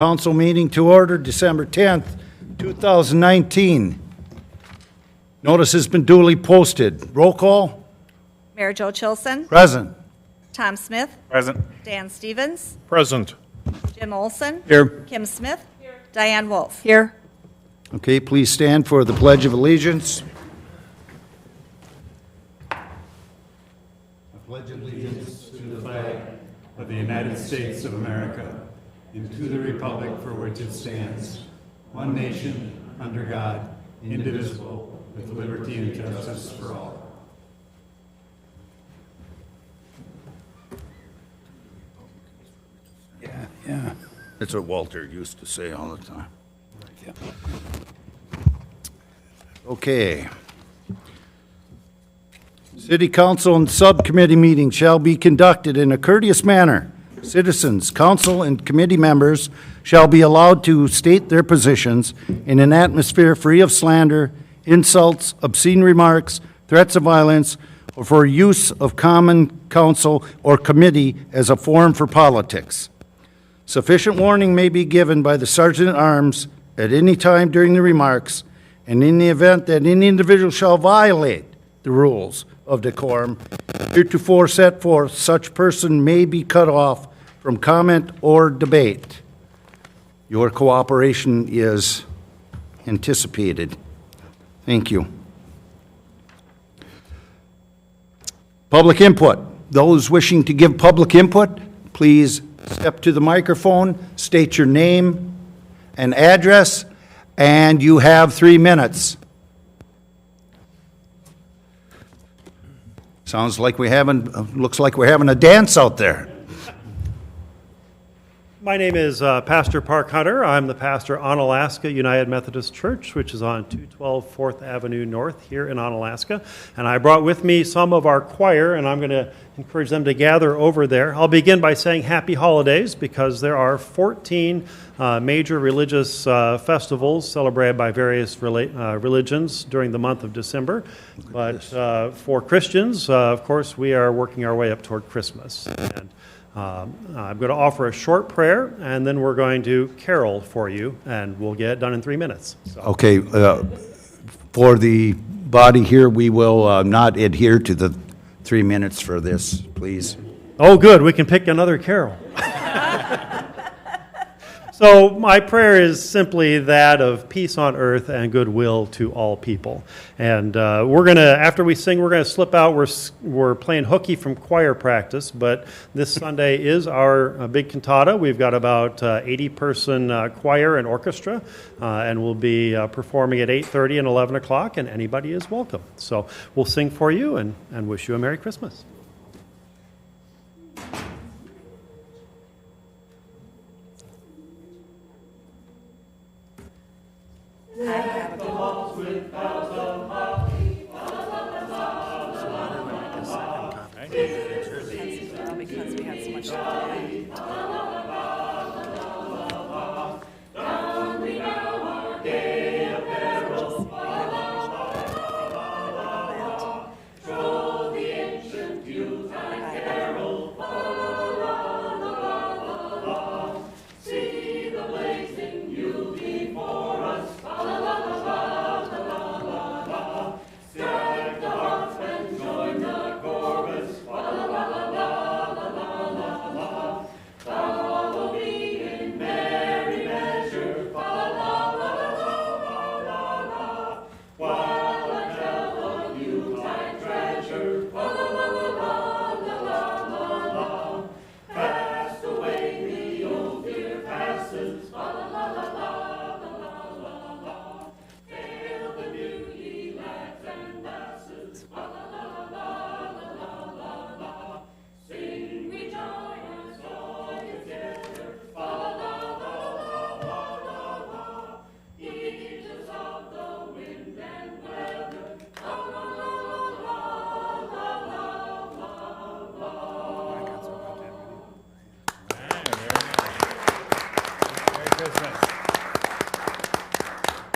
Council meeting to order December 10th, 2019. Notice has been duly posted. Roll call. Mayor Joe Chilson. Present. Tom Smith. Present. Dan Stevens. Present. Jim Olson. Here. Kim Smith. Diane Wolf. Here. Okay, please stand for the Pledge of Allegiance. I pledge allegiance to the flag of the United States of America and to the republic for which it stands, one nation, under God, indivisible, with liberty and justice for all. Yeah. That's what Walter used to say all the time. Yeah. Okay. City Council and Subcommittee meeting shall be conducted in a courteous manner. Citizens, council, and committee members shall be allowed to state their positions in an atmosphere free of slander, insults, obscene remarks, threats of violence, or for use of common council or committee as a forum for politics. Sufficient warning may be given by the Sergeant at Arms at any time during the remarks, and in the event that any individual shall violate the rules of decorum heretofore set forth, such person may be cut off from comment or debate. Your cooperation is anticipated. Thank you. Public input. Those wishing to give public input, please step to the microphone, state your name and address, and you have 3 minutes. Sounds like looks like we're having a dance out there. My name is Pastor Park Hunter. I'm the pastor on Onalaska United Methodist Church, which is on 212 4th Avenue North here in Onalaska. And I brought with me some of our choir, and I'm going to encourage them to gather over there. I'll begin by saying happy holidays, because there are 14 major religious festivals celebrated by various religions during the month of December. But for Christians, of course, we are working our way up toward Christmas. And I'm going to offer a short prayer, and then we're going to carol for you, and we'll get it done in 3 minutes. So. Okay, for the body here, we will not adhere to the 3 minutes for this, please. Oh, good. We can pick another carol. So my prayer is simply that of peace on earth and goodwill to all people. And we're going to, after we sing, we're going to slip out. We're playing hooky from choir practice, but this Sunday is our big cantata. We've got about 80-person choir and orchestra, and we'll be performing at 8:30 and 11 o'clock, and anybody is welcome. So we'll sing for you and wish you a Merry Christmas. Because we had so much stuff today.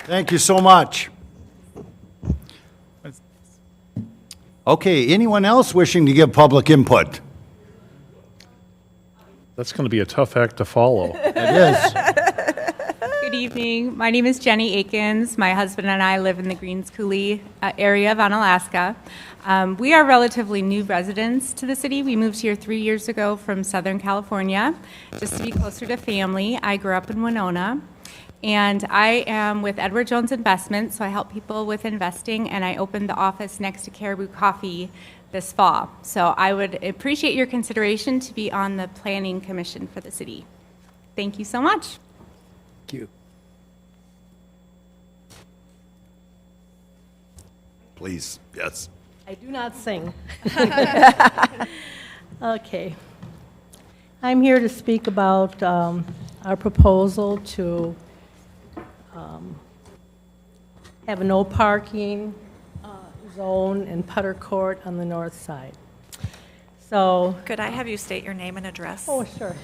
Thank you so much. Okay, anyone else wishing to give public input? That's going to be a tough act to follow. It is. Good evening. My name is Jenny Akins. My husband and I live in the Greens Coulee area of Onalaska. We are relatively new residents to the city. We moved here 3 years ago from Southern California, just to be closer to family. I grew up in Winona, and I am with Edward Jones Investments, so I help people with investing, and I opened the office next to Caribou Coffee this fall. So I would appreciate your consideration to be on the Planning Commission for the city. Thank you so much. Thank you. Please, yes. I do not sing. Okay. I'm here to speak about our proposal to have a no parking zone in Putter Court on the north side. So, Could I have you state your name and address? oh, sure.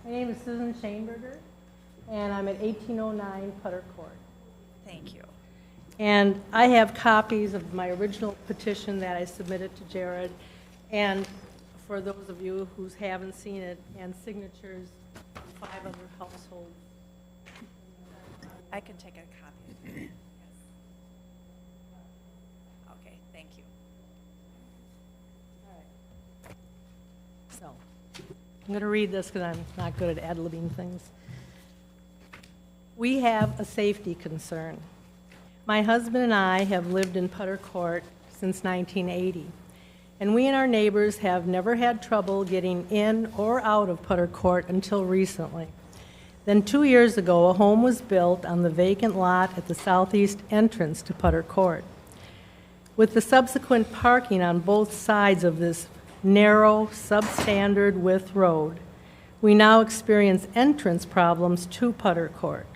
My name is Susan Shaneberger, and I'm at 1809 Putter Court. Thank you. And I have copies of my original petition that I submitted to Jared, and for those of you who haven't seen it, and signatures of 5 other households. I can take a copy. Yes. Okay, thank you. So, I'm going to read this because I'm not good at ad-libbing things. We have a safety concern. My husband and I have lived in Putter Court since 1980, and we and our neighbors have never had trouble getting in or out of Putter Court until recently. Then 2 years ago, a home was built on the vacant lot at the southeast entrance to Putter Court. With the subsequent parking on both sides of this narrow, substandard width road, we now experience entrance problems to Putter Court.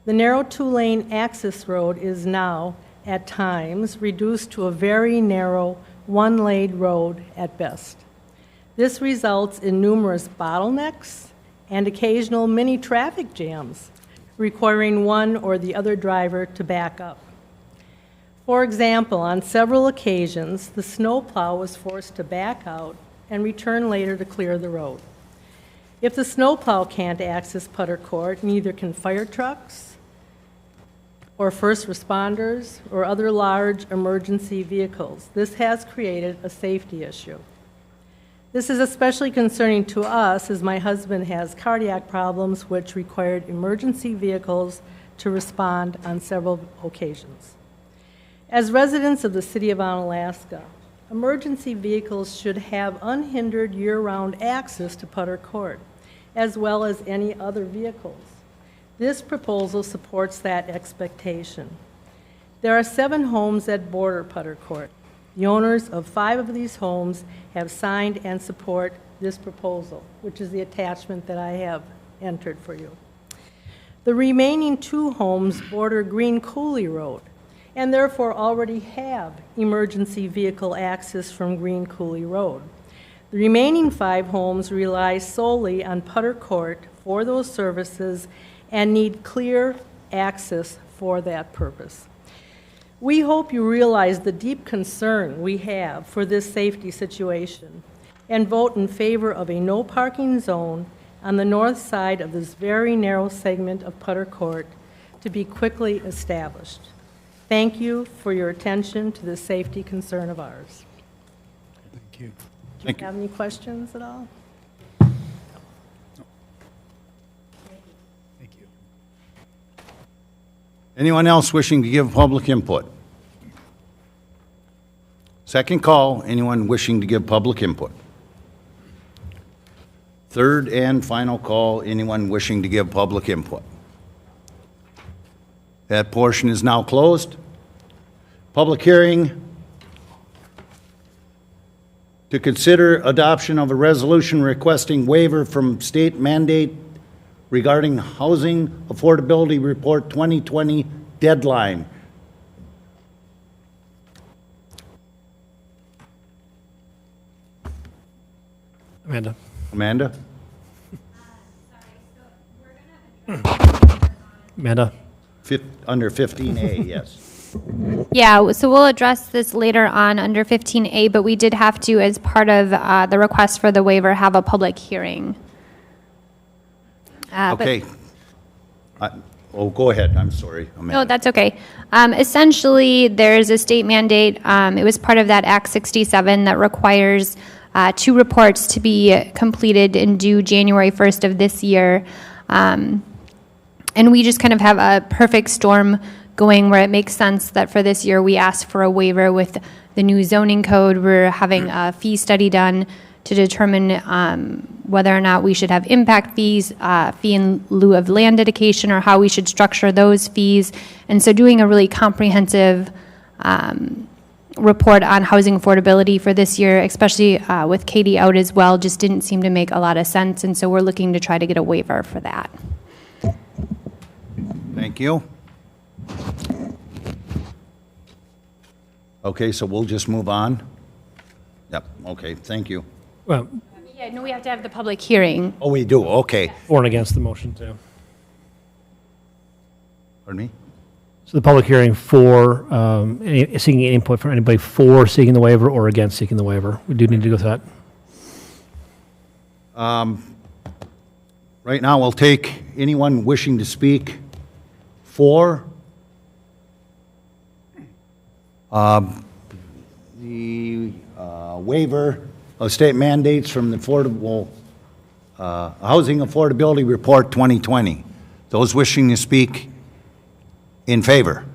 The narrow 2-lane access road is now, at times, reduced to a very narrow 1-lane road at best. This results in numerous bottlenecks and occasional mini traffic jams, requiring one or the other driver to back up. For example, on several occasions, the snowplow was forced to back out and return later to clear the road. If the snowplow can't access Putter Court, neither can fire trucks or first responders or other large emergency vehicles. This has created a safety issue. This is especially concerning to us as my husband has cardiac problems which required emergency vehicles to respond on several occasions. As residents of the city of Onalaska, emergency vehicles should have unhindered year-round access to Putter Court, as well as any other vehicles. This proposal supports that expectation. There are 7 homes that border Putter Court. The owners of 5 of these homes have signed and support this proposal, which is the attachment that I have entered for you. The remaining 2 homes border Green Coulee Road, and therefore already have emergency vehicle access from Green Coulee Road. The remaining 5 homes rely solely on Putter Court for those services and need clear access for that purpose. We hope you realize the deep concern we have for this safety situation and vote in favor of a no parking zone on the north side of this very narrow segment of Putter Court to be quickly established. Thank you for your attention to this safety concern of ours. Thank you. Do you have any questions at all? Thank you. Anyone else wishing to give public input? Second call, anyone wishing to give public input? Third and final call, anyone wishing to give public input? That portion is now closed. Public hearing to consider adoption of a resolution requesting waiver from state mandate regarding Housing Affordability Report 2020 deadline. Amanda. Amanda? Amanda. Under 15A, yes. Yeah, so we'll address this later on under 15A, but we did have to, as part of the request for the waiver, have a public hearing. But- Okay. Oh, go ahead, I'm sorry. No, that's okay. Essentially, there's a state mandate. It was part of that Act 67 that requires 2 reports to be completed and due January 1st of this year. And we just kind of have a perfect storm going where it makes sense that for this year we asked for a waiver with the new zoning code. We're having a fee study done to determine whether or not we should have impact fees, fee in lieu of land dedication, or how we should structure those fees. And so doing a really comprehensive report on housing affordability for this year, especially with Katie out as well, just didn't seem to make a lot of sense. And so we're looking to try to get a waiver for that. Thank you. Okay, so we'll just move on? Yep, okay, thank you. Well, Yeah, no, we have to have the public hearing. Oh, we do, okay. for and against the motion, too. Pardon me? So the public hearing for, seeking input from anybody for seeking the waiver or against seeking the waiver. We do need to go through that. Right now, we'll take anyone wishing to speak for the waiver of state mandates from the Affordable Housing Affordability Report 2020. Those wishing to speak in favor.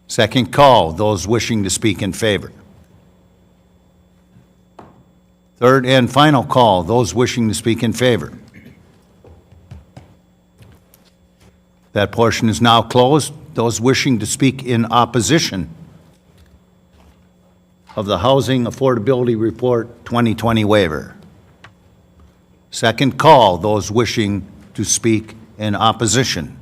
Second call, those wishing to speak in favor. Third and final call, those wishing to speak in favor. That portion is now closed. Those wishing to speak in opposition of the Housing Affordability Report 2020 waiver. Second call, those wishing to speak in opposition.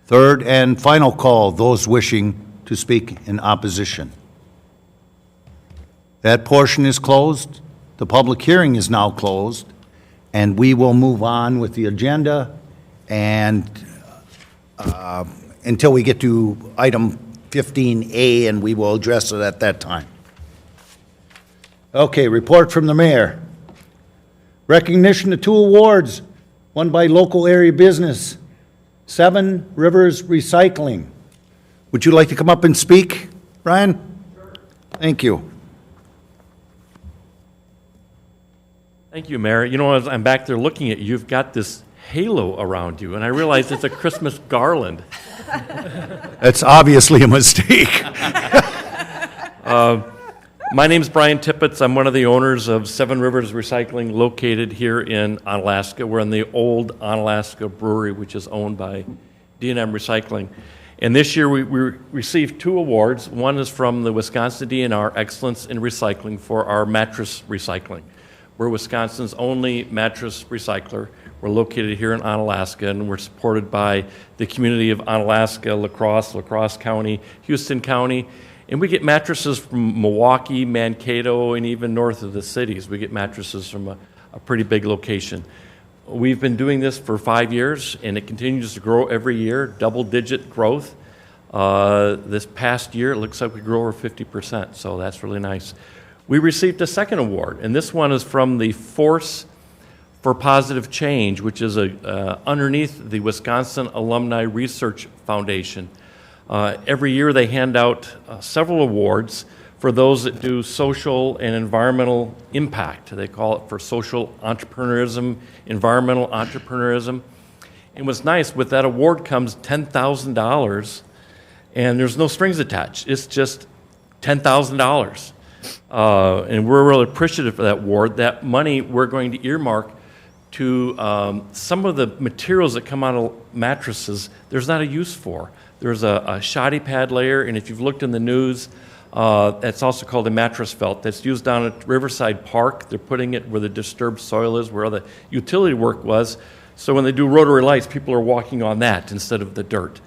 Third and final call, those wishing to speak in opposition. That portion is closed. The public hearing is now closed, and we will move on with the agenda and until we get to item 15A, and we will address it at that time. Okay, report from the mayor. Recognition of 2 awards, one by local area business, 7 Rivers Recycling. Would you like to come up and speak, Brian? Sure. Thank you. Thank you, Mayor. You know, as I'm back there looking at you, you've got this halo around you, and I realize it's a Christmas garland. That's obviously a mistake. My name's Brian Tippett. I'm one of the owners of 7 Rivers Recycling located here in Onalaska. We're in the old Onalaska Brewery, which is owned by D&M Recycling. And this year we received 2 awards. One is from the Wisconsin DNR Excellence in Recycling for our mattress recycling. We're Wisconsin's only mattress recycler. We're located here in Onalaska, and we're supported by the community of Onalaska, La Crosse County, Houston County. And we get mattresses from Milwaukee, Mankato, and even north of the cities. We get mattresses from a pretty big location. We've been doing this for 5 years, and it continues to grow every year, double-digit growth. This past year, it looks like we grew over 50%, so that's really nice. We received a second award, and this one is from the Force for Positive Change, which is underneath the Wisconsin Alumni Research Foundation. Every year they hand out several awards for those that do social and environmental impact. They call it for social entrepreneurism, environmental entrepreneurism. And what's nice, with that award comes $10,000, and there's no strings attached. It's just $10,000. And we're really appreciative for that award. That money we're going to earmark to some of the materials that come out of mattresses there's not a use for. There's a shoddy pad layer, and if you've looked in the news, that's also called a mattress felt that's used down at Riverside Park. They're putting it where the disturbed soil is, where the utility work was. So when they do rotary lights, people are walking on that instead of the dirt.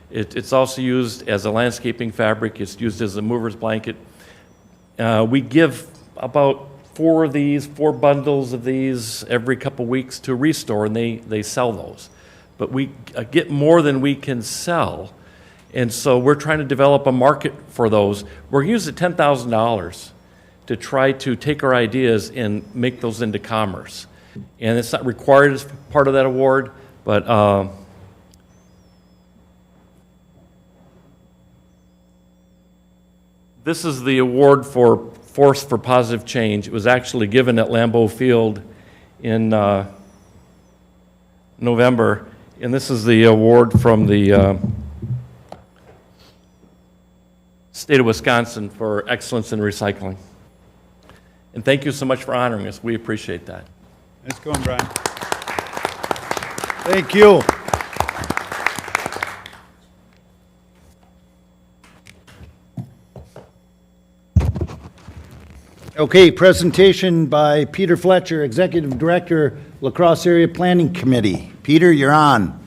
It's also used as a landscaping fabric. It's used as a mover's blanket. We give about 4 bundles of these every couple weeks to Restore, and they sell those. But we get more than we can sell, and so we're trying to develop a market for those. We're using $10,000 to try to take our ideas and make those into commerce. And it's not required as part of that award, But this is the award for Force for Positive Change. It was actually given at Lambeau Field in November, and this is the award from the state of Wisconsin for excellence in recycling. And thank you so much for honoring us. We appreciate that. Nice going, Brian. Thank you. Okay, presentation by Peter Fletcher, Executive Director, La Crosse Area Planning Committee. Peter, you're on.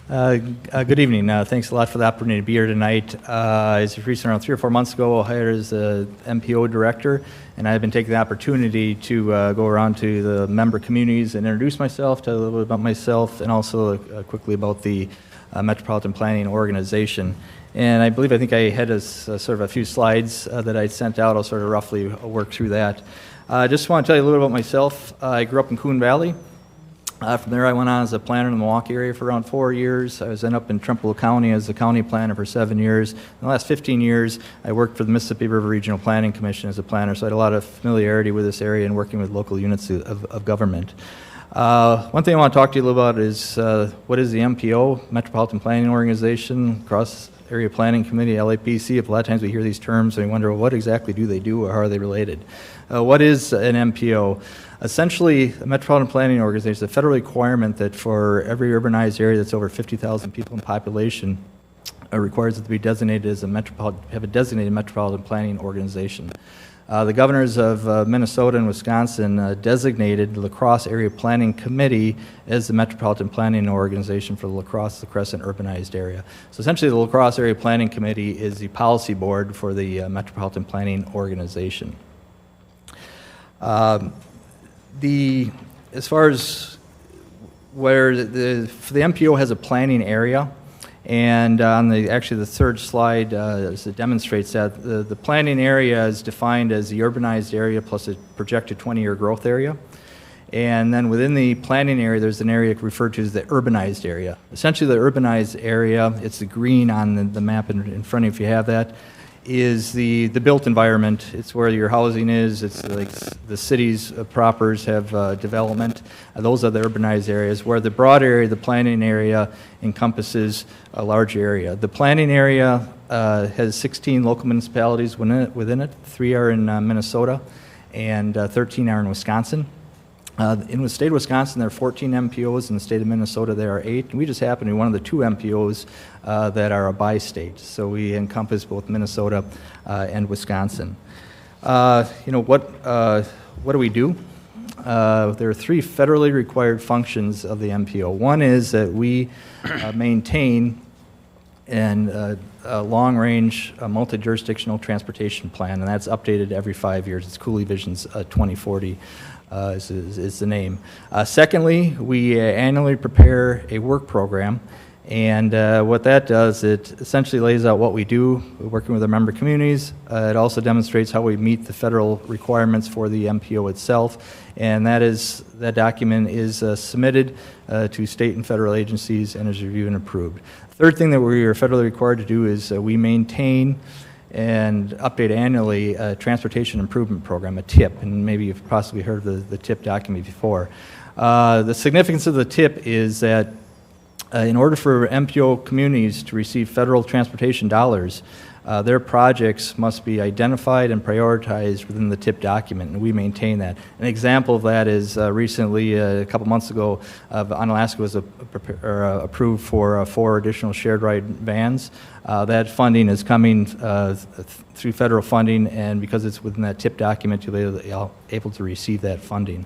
Good evening. Thanks a lot for the opportunity to be here tonight. As recently, around 3 or 4 months ago, I hired as the MPO director, and I've been taking the opportunity to go around to the member communities and introduce myself, tell a little bit about myself, and also quickly about the Metropolitan Planning Organization. And I think I had sort of a few slides that I sent out. I'll sort of roughly work through that. I just want to tell you a little bit about myself. I grew up in Coon Valley. From there, I went on as a planner in the Milwaukee area for around 4 years. I was then up in Trumbull County as a county planner for 7 years. In the last 15 years, I worked for the Mississippi River Regional Planning Commission as a planner, so I had a lot of familiarity with this area and working with local units of government. One thing I want to talk to you a little about is what is the MPO, Metropolitan Planning Organization, Cross Area Planning Committee, LAPC. A lot of times we hear these terms and we wonder, well, what exactly do they do or how are they related? What is an MPO? Essentially, a Metropolitan Planning Organization is a federal requirement that for every urbanized area that's over 50,000 people in population, requires it to be designated as have a designated Metropolitan Planning Organization. The governors of Minnesota and Wisconsin designated the La Crosse Area Planning Committee as the Metropolitan Planning Organization for the La Crosse, the Crescent urbanized area. So essentially the La Crosse Area Planning Committee is the policy board for the Metropolitan Planning Organization. As far as where the MPO has a planning area, and on actually the third slide it demonstrates that the planning area is defined as the urbanized area plus a projected 20-year growth area. And then within the planning area, there's an area referred to as the urbanized area. Essentially the urbanized area, it's the green on the map in front of you if you have that, is the built environment. It's where your housing is. It's like the cities propers have development. Those are the urbanized areas, where the broad area, the planning area, encompasses a large area. The planning area has 16 local municipalities within it. 3 are in Minnesota, and 13 are in Wisconsin. In the state of Wisconsin, there are 14 MPOs. In the state of Minnesota, there are 8. And we just happen to be one of the 2 MPOs that are a bi-state. So we encompass both Minnesota and Wisconsin. What do we do? There are 3 federally required functions of the MPO. One is that we maintain a long-range multi-jurisdictional transportation plan, and that's updated every 5 years. It's Cooley Visions 2040. Is the name. Secondly, we annually prepare a work program, and what that does, it essentially lays out what we do, working with our member communities. It also demonstrates how we meet the federal requirements for the MPO itself, and that document is submitted to state and federal agencies and is reviewed and approved. Third thing that we are federally required to do is we maintain and update annually a transportation improvement program, a TIP, and maybe you've possibly heard of the TIP document before. The significance of the TIP is that in order for MPO communities to receive federal transportation dollars, their projects must be identified and prioritized within the TIP document, and we maintain that. An example of that is recently, a couple months ago, Onalaska was approved for 4 additional shared ride vans. That funding is coming through federal funding, and because it's within that TIP document, you'll be able to receive that funding.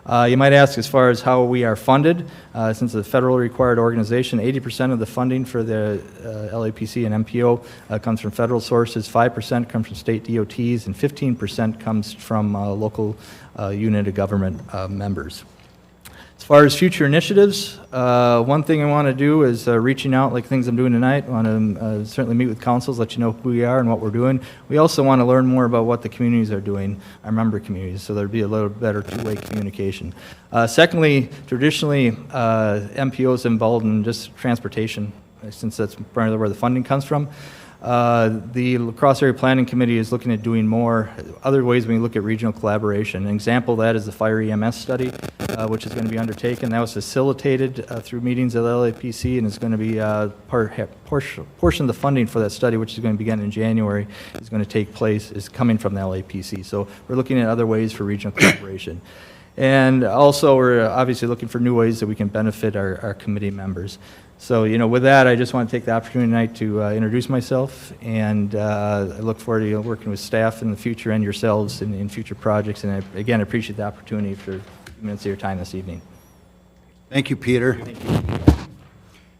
You might ask, as far as how we are funded, since it's a federally required organization, 80% of the funding for the LAPC and MPO comes from federal sources, 5% comes from state DOTs, and 15% comes from local unit of government members. As far as future initiatives, one thing I want to do is reaching out like things I'm doing tonight. I want to certainly meet with councils, let you know who we are and what we're doing. We also want to learn more about what the communities are doing, our member communities, so there'd be a little better two-way communication. Secondly, traditionally, MPOs involved in just transportation, since that's primarily where the funding comes from. The La Crosse Area Planning Committee is looking at doing more other ways when we look at regional collaboration. An example of that is the Fire EMS study, which is going to be undertaken. That was facilitated through meetings at LAPC, and is going to be portion of the funding for that study, which is going to begin in January, is going to take place, is coming from the LAPC. So we're looking at other ways for regional collaboration. And also, we're obviously looking for new ways that we can benefit our committee members. So, with that, I just want to take the opportunity tonight to introduce myself, and I look forward to working with staff in the future and yourselves in future projects. And I, again, appreciate the opportunity for a few minutes of your time this evening. Thank you, Peter.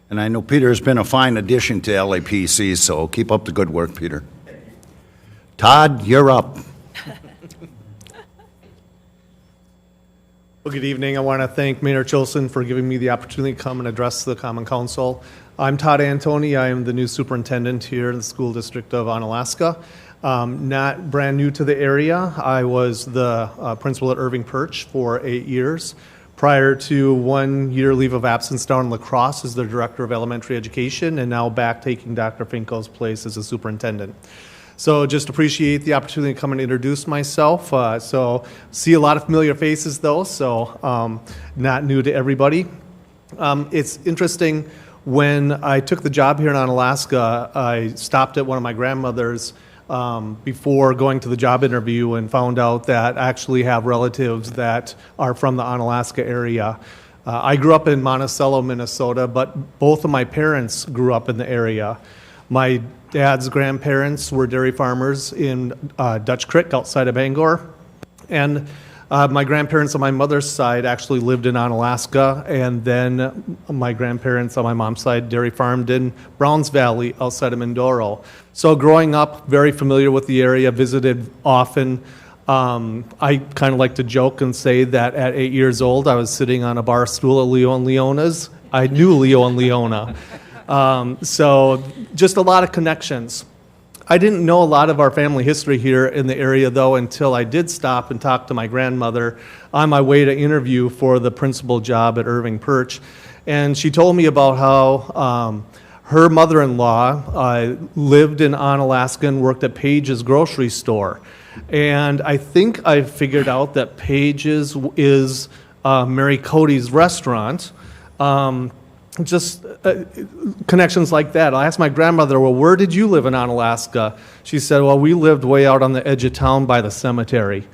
And I know Peter has been a fine addition to LAPC, so keep up the good work, Peter. Todd, you're up. Well, good evening. I want to thank Mayor Chilson for giving me the opportunity to come and address the Common Council. I'm Todd Antoni. I am the new superintendent here in the school district of Onalaska. Not brand new to the area. I was the principal at Irving Perch for 8 years. Prior to 1 year leave of absence down in La Crosse as the director of elementary education, and now back taking Dr. Finko's place as a superintendent. So just appreciate the opportunity to come and introduce myself. So see a lot of familiar faces though, so not new to everybody. It's interesting, when I took the job here in Onalaska, I stopped at one of my grandmother's before going to the job interview and found out that I actually have relatives that are from the Onalaska area. I grew up in Monticello, Minnesota, but both of my parents grew up in the area. My dad's grandparents were dairy farmers in Dutch Creek outside of Bangor. And my grandparents on my mother's side actually lived in Onalaska. And then my grandparents on my mom's side dairy farmed in Browns Valley outside of Mindoro. So growing up, very familiar with the area, visited often. I kind of like to joke and say that at 8 years old, I was sitting on a bar stool at Leo and Leona's. I knew Leo and Leona. So just a lot of connections. I didn't know a lot of our family history here in the area, though, until I did stop and talk to my grandmother on my way to interview for the principal job at Irving Perch. And she told me about how her mother-in-law lived in Onalaska and worked at Page's grocery store. And I think I figured out that Page's is Mary Cody's restaurant. Just connections like that. I asked my grandmother, well, where did you live in Onalaska? She said, well, we lived way out on the edge of town by the cemetery.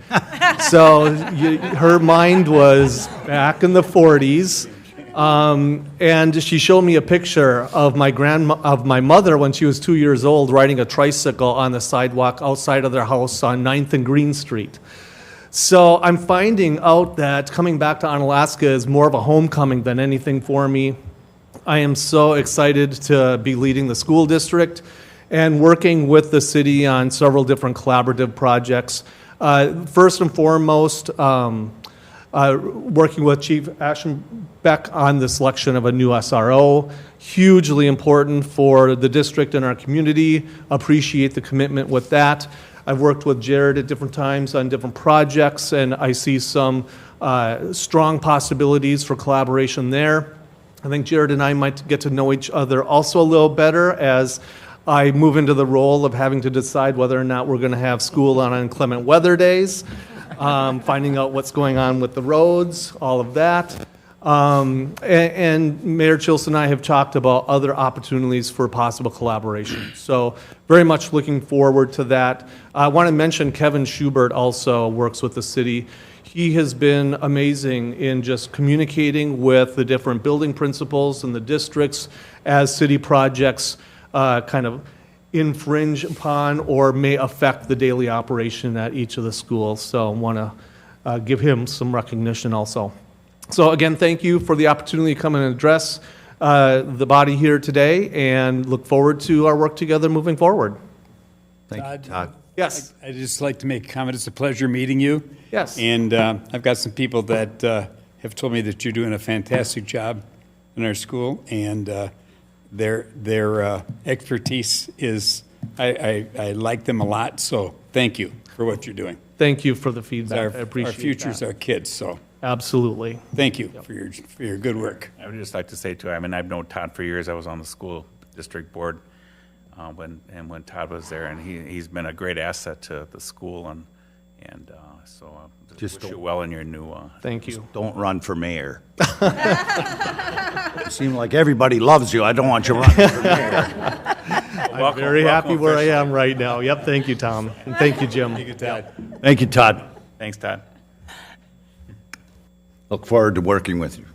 So her mind was back in the 40s. And she showed me a picture of my mother when she was 2 years old riding a tricycle on the sidewalk outside of their house on 9th and Green Street. So I'm finding out that coming back to Onalaska is more of a homecoming than anything for me. I am so excited to be leading the school district and working with the city on several different collaborative projects. First and foremost, working with Chief Aschenbeck on the selection of a new SRO. Hugely important for the district and our community. Appreciate the commitment with that. I've worked with Jared at different times on different projects, and I see some strong possibilities for collaboration there. I think Jared and I might get to know each other also a little better as I move into the role of having to decide whether or not we're going to have school on inclement weather days, finding out what's going on with the roads, all of that. And Mayor Chilson and I have talked about other opportunities for possible collaboration. So very much looking forward to that. I want to mention Kevin Schubert also works with the city. He has been amazing in just communicating with the different building principals and the districts as city projects kind of infringe upon or may affect the daily operation at each of the schools. So I want to give him some recognition also. So again, thank you for the opportunity to come and address the body here today, and look forward to our work together moving forward. Thank you, Todd. Yes. I'd just like to make a comment. It's a pleasure meeting you. Yes. And I've got some people that have told me that you're doing a fantastic job in our school, and their expertise is, I like them a lot, so thank you for what you're doing. Thank you for the feedback. I appreciate Our future's that. our kids, so Absolutely. thank you for your good work. I would just like to say too, I mean, I've known Todd for years. I was on the school district board when Todd was there, and he's been a great asset to the school, and so just wish you well in your new. Thank you. Don't run for mayor. You seem like everybody loves you. I don't want you running for mayor. I'm very happy where I am right now. Yep, thank you, Tom. And thank you, Jim. Thank you, Todd. Thank you, Todd. Thanks, Todd. Look forward to working with you.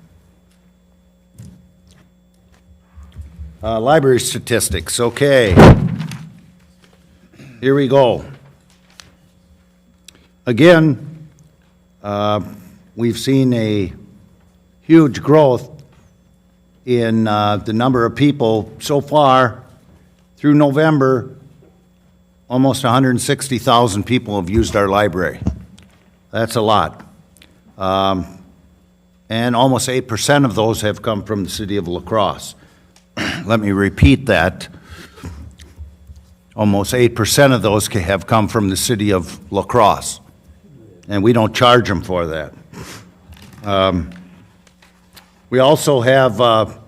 Library statistics, okay. Here we go. Again, we've seen a huge growth in the number of people so far through November. Almost 160,000 people have used our library. That's a lot. And almost 8% of those have come from the city of La Crosse. Let me repeat that. Almost 8% of those have come from the city of La Crosse. And we don't charge them for that. We also have,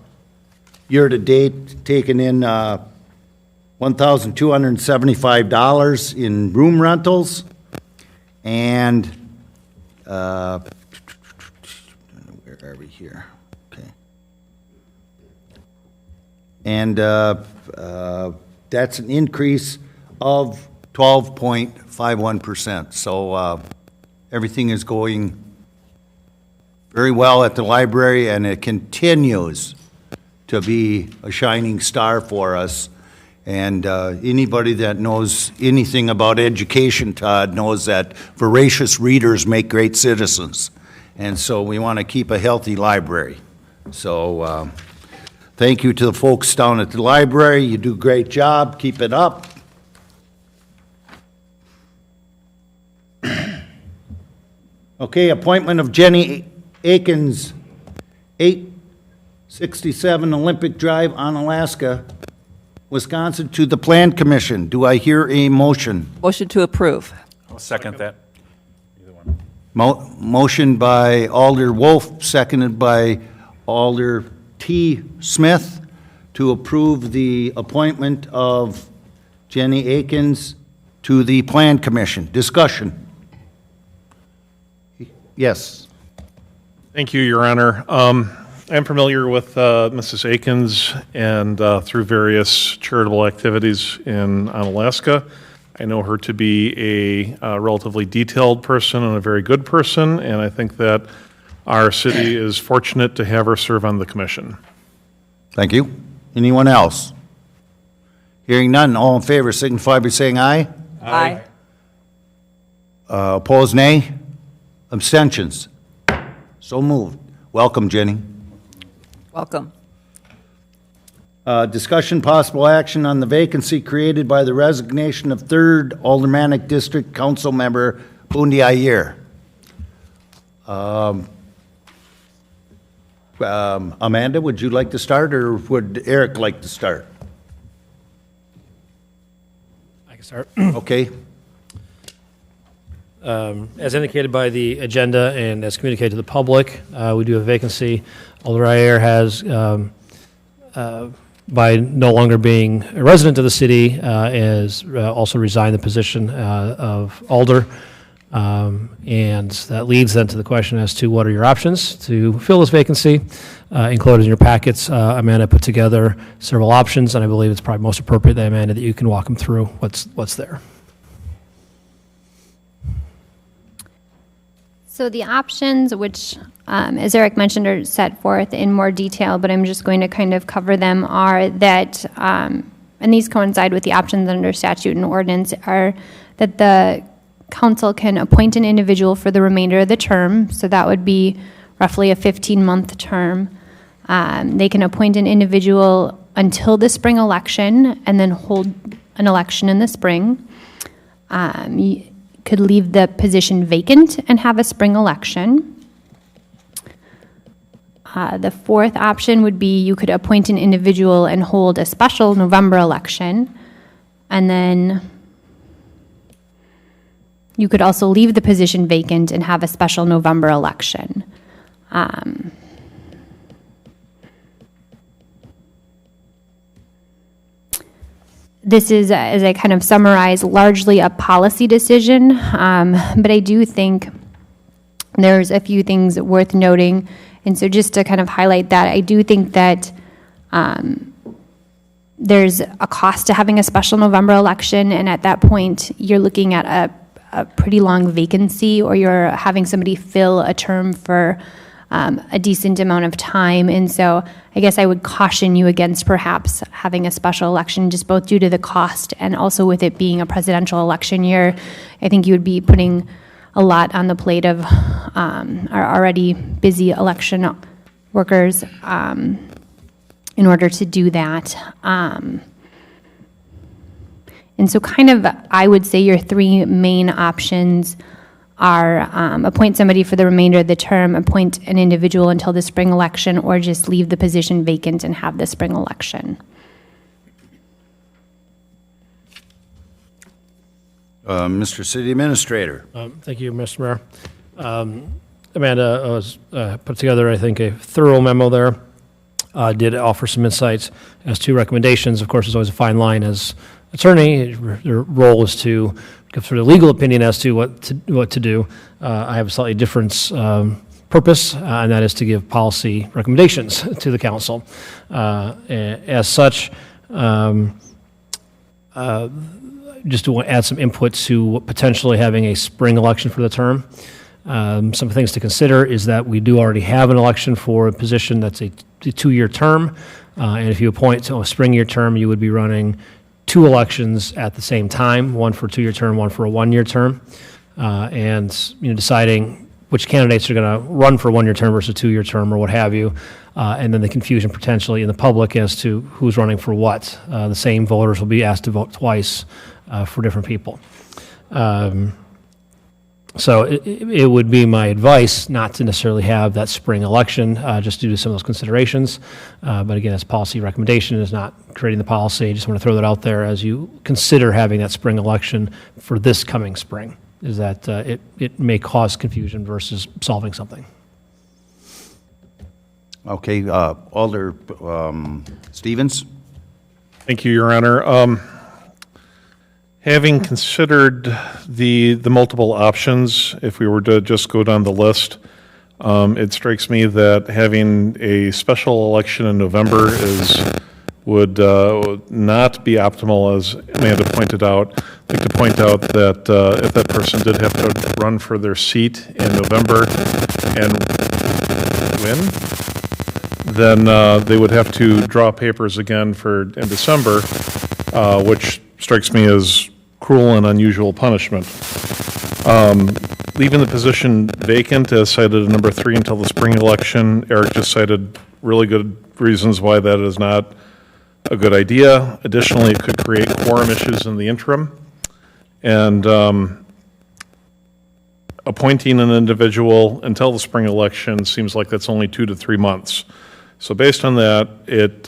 year-to-date, taken in $1,275 in room rentals, and where are we here? Okay. And that's an increase of 12.51%. So everything is going very well at the library, and it continues to be a shining star for us. And anybody that knows anything about education, Todd, knows that voracious readers make great citizens. And so we want to keep a healthy library. So thank you to the folks down at the library. You do a great job. Keep it up. Okay, appointment of Jenny Akins, 867 Olympic Drive, Onalaska, Wisconsin, to the Plan Commission. Do I hear a motion? Motion to approve. I'll second that. Motion by Alder Wolf, seconded by Alder T. Smith, to approve the appointment of Jenny Akins to the Plan Commission. Discussion. Yes. Thank you, Your Honor. I'm familiar with Mrs. Akins and through various charitable activities in Onalaska. I know her to be a relatively detailed person and a very good person, and I think that our city is fortunate to have her serve on the commission. Thank you. Anyone else? Hearing none, all in favor signify by saying aye. Aye. Opposed, nay. Abstentions. So moved. Welcome, Jenny. Welcome. Discussion possible action on the vacancy created by the resignation of 3rd Aldermanic District Council Member Bundi Ayer. Amanda, would you like to start, or would Eric like to start? I can start. Okay. As indicated by the agenda and as communicated to the public, we do have a vacancy. Alder Ayer has, by no longer being a resident of the city, has also resigned the position of Alder. And that leads then to the question as to what are your options to fill this vacancy. Included in your packets, Amanda put together several options, and I believe it's probably most appropriate that, Amanda, that you can walk them through what's there. So the options, which, as Eric mentioned, are set forth in more detail, but I'm just going to kind of cover them, are that, and these coincide with the options under statute and ordinance, are that the council can appoint an individual for the remainder of the term, so that would be roughly a 15-month term. They can appoint an individual until the spring election and then hold an election in the spring. Could leave the position vacant and have a spring election. The fourth option would be you could appoint an individual and hold a special November election. And then you could also leave the position vacant and have a special November election. This is, as I kind of summarize, largely a policy decision, but I do think there's a few things worth noting. And so just to kind of highlight that, I do think that there's a cost to having a special November election, and at that point, you're looking at a pretty long vacancy, or you're having somebody fill a term for a decent amount of time. And so I guess I would caution you against perhaps having a special election, just both due to the cost and also with it being a presidential election year. I think you would be putting a lot on the plate of our already busy election workers in order to do that. And so kind of, I would say your three main options are appoint somebody for the remainder of the term, appoint an individual until the spring election, or just leave the position vacant and have the spring election. Mr. City Administrator. Thank you, Mr. Mayor. Amanda was put together, I think, a thorough memo there. Did offer some insights as to recommendations. Of course, there's always a fine line as attorney. Your role is to give sort of legal opinion as to what to do. I have a slightly different purpose, and that is to give policy recommendations to the council. As such, just to add some input to potentially having a spring election for the term. Some things to consider is that we do already have an election for a position that's a 2-year term, and if you appoint to a spring year term, you would be running 2 elections at the same time, one for a 2-year term, one for a 1-year term, and deciding which candidates are going to run for a 1-year term versus a 2-year term or what have you, and then the confusion potentially in the public as to who's running for what. The same voters will be asked to vote twice for different people. So it would be my advice not to necessarily have that spring election, just due to some of those considerations. But again, as policy recommendation is not creating the policy. I just want to throw that out there as you consider having that spring election for this coming spring, is that it may cause confusion versus solving something. Okay, Alder Stevens. Thank you, Your Honor. Having considered the multiple options, if we were to just go down the list, it strikes me that having a special election in November would not be optimal, as Amanda pointed out. I'd like to point out that if that person did have to run for their seat in November and win, then they would have to draw papers again in December, which strikes me as cruel and unusual punishment. Leaving the position vacant, as cited at number 3, until the spring election, Eric just cited really good reasons why that is not a good idea. Additionally, it could create quorum issues in the interim. And appointing an individual until the spring election seems like that's only 2 to 3 months. So based on that, it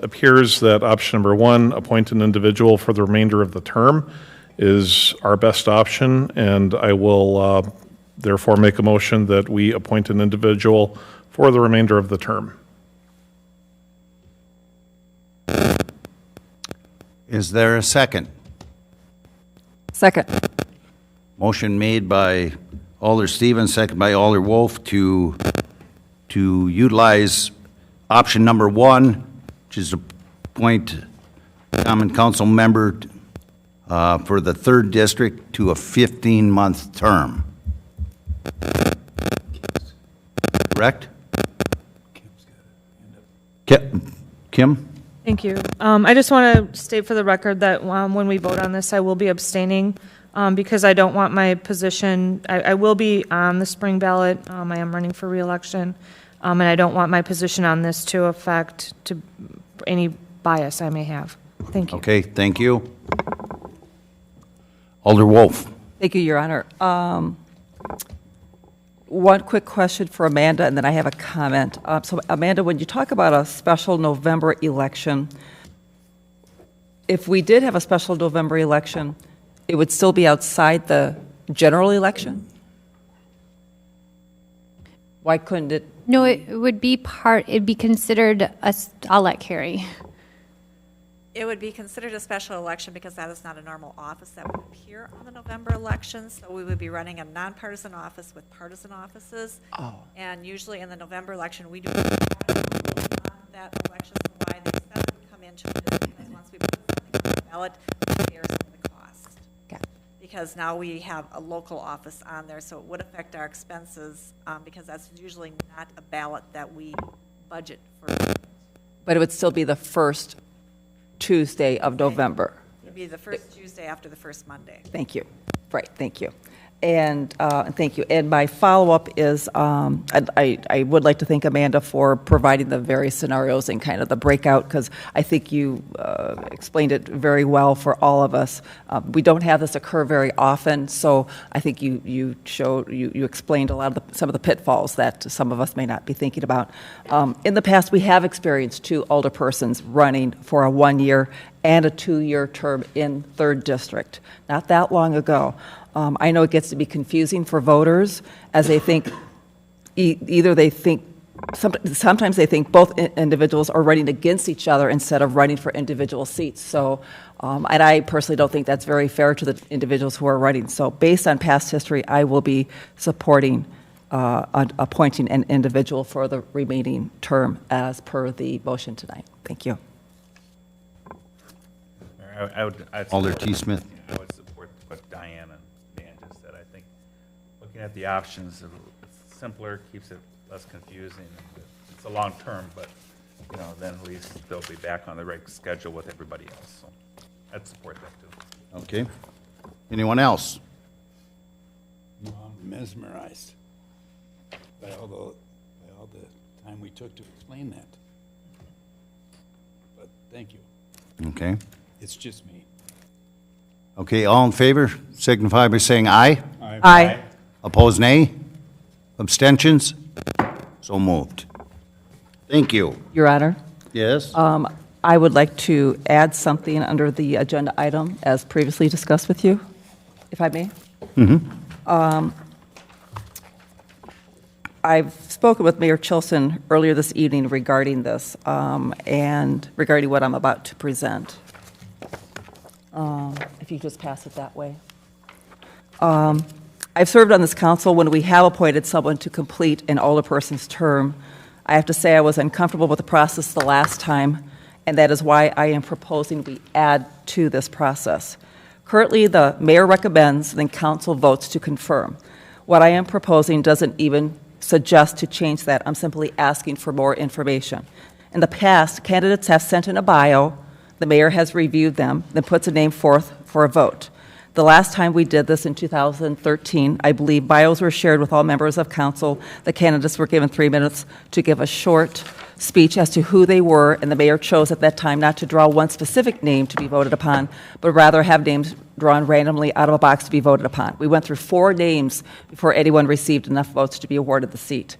appears that option number 1, appoint an individual for the remainder of the term, is our best option, and I will therefore make a motion that we appoint an individual for the remainder of the term. Is there a second? Second. Motion made by Alder Stevens, second by Alder Wolf to utilize option number 1, which is appoint common council member for the 3rd district to a 15-month term. Correct? Kim? Thank you. I just want to state for the record that when we vote on this, I will be abstaining because I don't want my position, I will be on the spring ballot. I am running for re-election, and I don't want my position on this to affect any bias I may have. Thank you. Okay, thank you. Alder Wolf. Thank you, Your Honor. one quick question for Amanda, and then I have a comment. So Amanda, when you talk about a special November election, if we did have a special November election, it would still be outside the general election? Why couldn't it? No, it would be it'd be considered I'll let Carrie. It would be considered a special election because that is not a normal office that would appear on the November election. So we would be running a nonpartisan office with partisan offices. Oh. And usually in the November election, we do on that election. So why the expense would come into it is because once we put something on the ballot, it bears the cost. Okay. Because now we have a local office on there, so it would affect our expenses because that's usually not a ballot that we budget for. But it would still be the first Tuesday of November. It'd be the first Tuesday after the first Monday. Thank you. Right, thank you. And thank you. And my follow-up is, I would like to thank Amanda for providing the various scenarios and kind of the breakout, because I think you explained it very well for all of us. We don't have this occur very often, so I think you explained a lot of some of the pitfalls that some of us may not be thinking about. In the past, we have experienced 2 alderpersons running for a 1-year and a 2-year term in 3rd District, not that long ago. I know it gets to be confusing for voters as they think, sometimes they think both individuals are running against each other instead of running for individual seats. So, and I personally don't think that's very fair to the individuals who are running. So based on past history, I will be supporting appointing an individual for the remaining term as per the motion tonight. Thank you. Alder T. Smith. I would support what Diane and Dan just said. I think looking at the options, it's simpler, keeps it less confusing. It's a long term, but then at least they'll be back on the right schedule with everybody else. So I'd support that too. Okay. Anyone else? I'm mesmerized by all the time we took to explain that. But thank you. Okay. It's just me. Okay, all in favor, signify by saying aye. Aye. Aye. Opposed, nay. Abstentions? So moved. Thank you. Your Honor. Yes? I would like to add something under the agenda item as previously discussed with you, if I may. Mm-hmm. I've spoken with Mayor Chilson earlier this evening regarding this and regarding what I'm about to present. If you just pass it that way. I've served on this council when we have appointed someone to complete an alderperson's term. I have to say I was uncomfortable with the process the last time, and that is why I am proposing we add to this process. Currently, the mayor recommends, then council votes to confirm. What I am proposing doesn't even suggest to change that. I'm simply asking for more information. In the past, candidates have sent in a bio, the mayor has reviewed them, then puts a name forth for a vote. The last time we did this in 2013, I believe bios were shared with all members of council. The candidates were given 3 minutes to give a short speech as to who they were, and the mayor chose at that time not to draw one specific name to be voted upon, but rather have names drawn randomly out of a box to be voted upon. We went through 4 names before anyone received enough votes to be awarded the seat.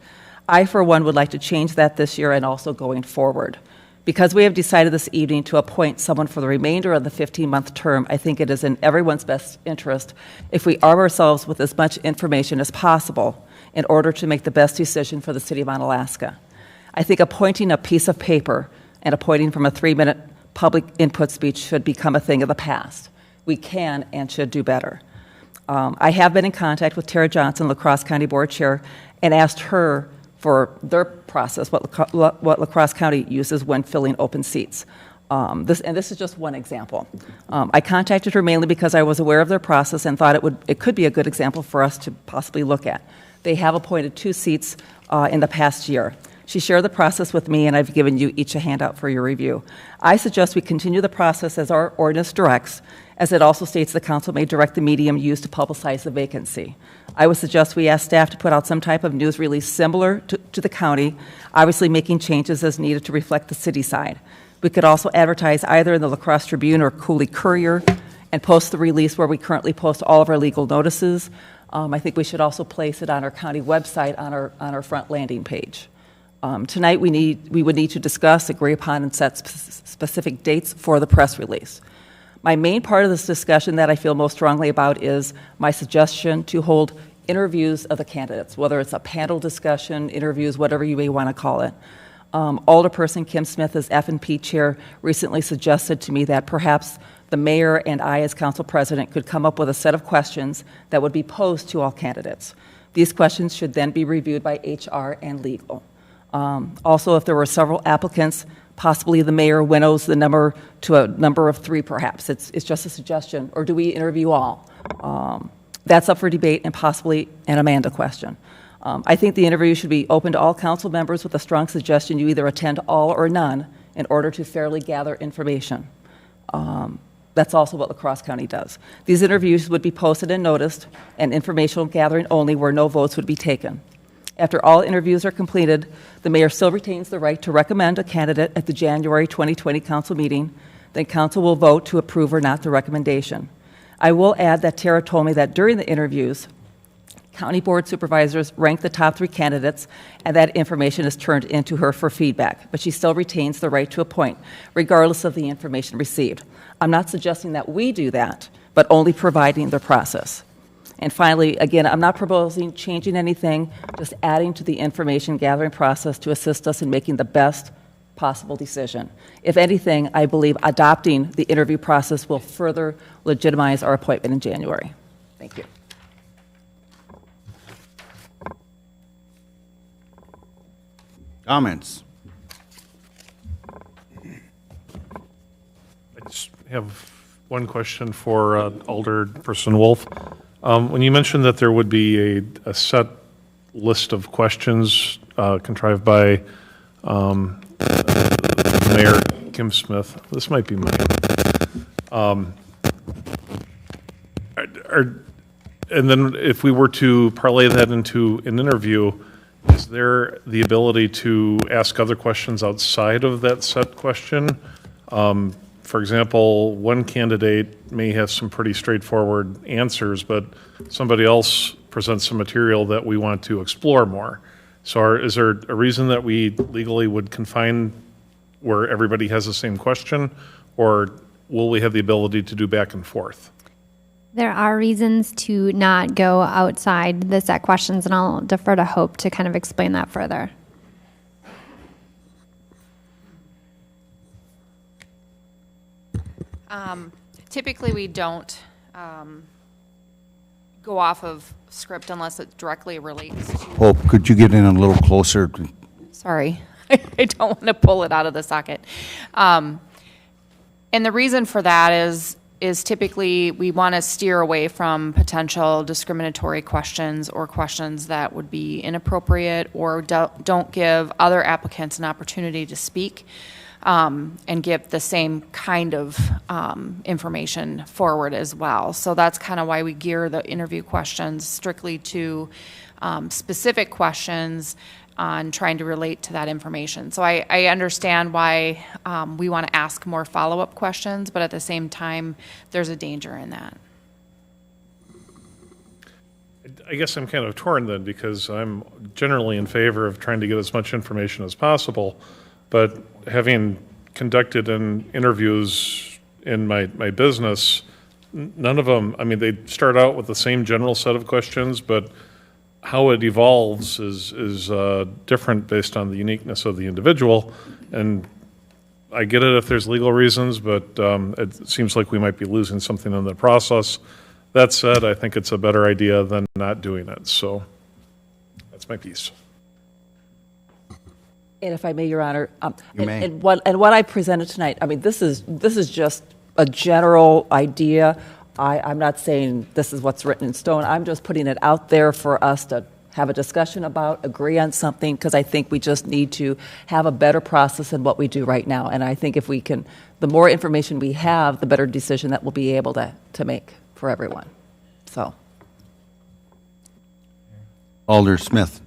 I, for one, would like to change that this year and also going forward. Because we have decided this evening to appoint someone for the remainder of the 15-month term, I think it is in everyone's best interest if we arm ourselves with as much information as possible in order to make the best decision for the city of Onalaska. I think appointing a piece of paper and appointing from a 3-minute public input speech should become a thing of the past. We can and should do better. I have been in contact with Tara Johnson, La Crosse County Board Chair, and asked her for their process, what La Crosse County uses when filling open seats. This is just one example. I contacted her mainly because I was aware of their process and thought it could be a good example for us to possibly look at. They have appointed 2 seats in the past year. She shared the process with me, and I've given you each a handout for your review. I suggest we continue the process as our ordinance directs, as it also states the council may direct the medium used to publicize the vacancy. I would suggest we ask staff to put out some type of news release similar to the county, obviously making changes as needed to reflect the city side. We could also advertise either in the La Crosse Tribune or Cooley Courier and post the release where we currently post all of our legal notices. I think we should also place it on our county website on our front landing page. Tonight, we would need to discuss, agree upon, and set specific dates for the press release. My main part of this discussion that I feel most strongly about is my suggestion to hold interviews of the candidates, whether it's a panel discussion, interviews, whatever you may want to call it. Alderperson Kim Smith, as F&P chair, recently suggested to me that perhaps the mayor and I, as council president, could come up with a set of questions that would be posed to all candidates. These questions should then be reviewed by HR and legal. Also, if there were several applicants, possibly the mayor winnows the number to a number of 3, perhaps. It's just a suggestion. Or do we interview all? That's up for debate and possibly an Amanda question. I think the interview should be open to all council members with a strong suggestion you either attend all or none in order to fairly gather information. That's also what La Crosse County does. These interviews would be posted and noticed, and informational gathering only where no votes would be taken. After all interviews are completed, the mayor still retains the right to recommend a candidate at the January 2020 council meeting. Then council will vote to approve or not the recommendation. I will add that Tara told me that during the interviews, county board supervisors rank the top 3 candidates, and that information is turned into her for feedback, but she still retains the right to appoint, regardless of the information received. I'm not suggesting that we do that, but only providing the process. And finally, again, I'm not proposing changing anything, just adding to the information gathering process to assist us in making the best possible decision. If anything, I believe adopting the interview process will further legitimize our appointment in January. Thank you. Comments? I just have one question for Alderperson Wolf. When you mentioned that there would be a set list of questions contrived by Mayor Kim Smith, this might be mine. And then if we were to parlay that into an interview, is there the ability to ask other questions outside of that set question? For example, one candidate may have some pretty straightforward answers, but somebody else presents some material that we want to explore more. So is there a reason that we legally would confine where everybody has the same question, or will we have the ability to do back and forth? There are reasons to not go outside the set questions, and I'll defer to Hope to kind of explain that further. Typically, we don't go off of script unless it directly relates to... Hope, could you get in a little closer? Sorry, I don't want to pull it out of the socket. And the reason for that is typically we want to steer away from potential discriminatory questions or questions that would be inappropriate or don't give other applicants an opportunity to speak. And give the same kind of information forward as well. So that's kind of why we gear the interview questions strictly to specific questions on trying to relate to that information. So I understand why we want to ask more follow-up questions, but at the same time, there's a danger in that. I guess I'm kind of torn then, because I'm generally in favor of trying to get as much information as possible. But having conducted interviews in my business, none of them, I mean, they start out with the same general set of questions, but how it evolves is different based on the uniqueness of the individual. And I get it if there's legal reasons, but it seems like we might be losing something in the process. That said, I think it's a better idea than not doing it. So that's my piece. And if I may, Your Honor, You may. and what I presented tonight, I mean, this is just a general idea. I'm not saying this is what's written in stone. I'm just putting it out there for us to have a discussion about, agree on something, because I think we just need to have a better process than what we do right now. And I think if we can, the more information we have, the better decision that we'll be able to make for everyone. So. Alder Smith.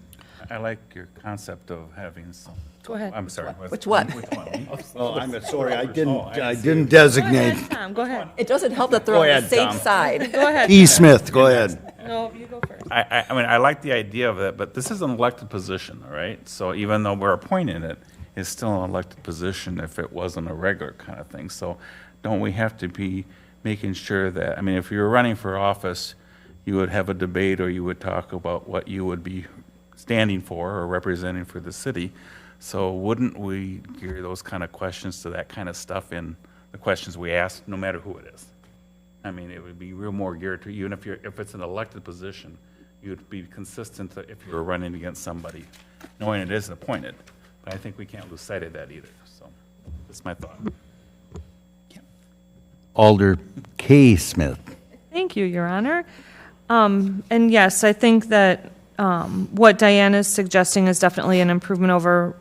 I like your concept of having some. Go ahead. I'm sorry. Which one? Which one? Well, I'm sorry, I didn't designate. Tom, go ahead. It doesn't help that they're Go on ahead, the same Tom. side. Go ahead. E. Smith, go ahead. No, you go first. I mean, I like the idea of it, but this is an elected position, all right? So even though we're appointing it, it's still an elected position if it wasn't a regular kind of thing. So don't we have to be making sure that, I mean, if you were running for office, you would have a debate or you would talk about what you would be standing for or representing for the city. So wouldn't we gear those kind of questions to that kind of stuff in the questions we ask, no matter who it is? I mean, it would be real more geared to you, and if it's an elected position, you'd be consistent if you were running against somebody, knowing it is appointed. But I think we can't lose sight of that either. So that's my thought. Alder K. Smith. Thank you, Your Honor. And yes, I think that what Diane is suggesting is definitely an improvement over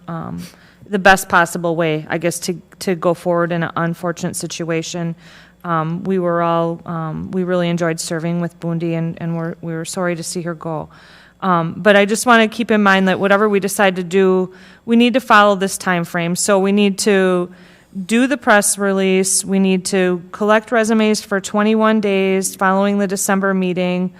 the best possible way, I guess, to go forward in an unfortunate situation. We really enjoyed serving with Bundi, and we were sorry to see her go. But I just want to keep in mind that whatever we decide to do, we need to follow this time frame. So we need to do the press release. We need to collect resumes for 21 days following the December meeting.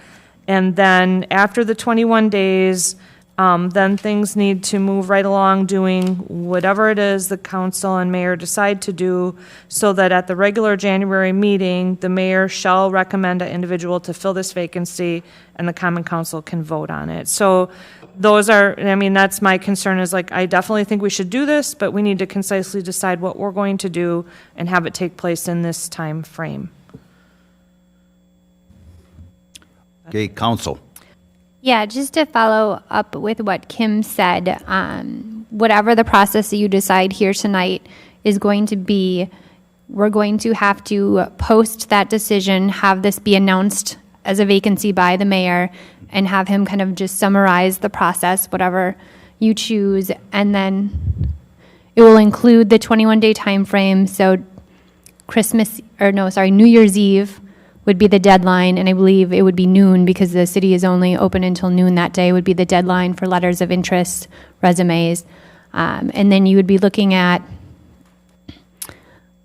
And then after the 21 days, then things need to move right along doing whatever it is the council and mayor decide to do, so that at the regular January meeting, the mayor shall recommend an individual to fill this vacancy and the common council can vote on it. So those are, I mean, that's my concern, is like, I definitely think we should do this, but we need to concisely decide what we're going to do and have it take place in this time frame. Okay, council. Yeah, just to follow up with what Kim said, whatever the process that you decide here tonight is going to be, we're going to have to post that decision, have this be announced as a vacancy by the mayor, and have him kind of just summarize the process, whatever you choose, and then it will include the 21-day time frame. So New Year's Eve would be the deadline, and I believe it would be noon because the city is only open until noon that day, would be the deadline for letters of interest, resumes. And then you would be looking at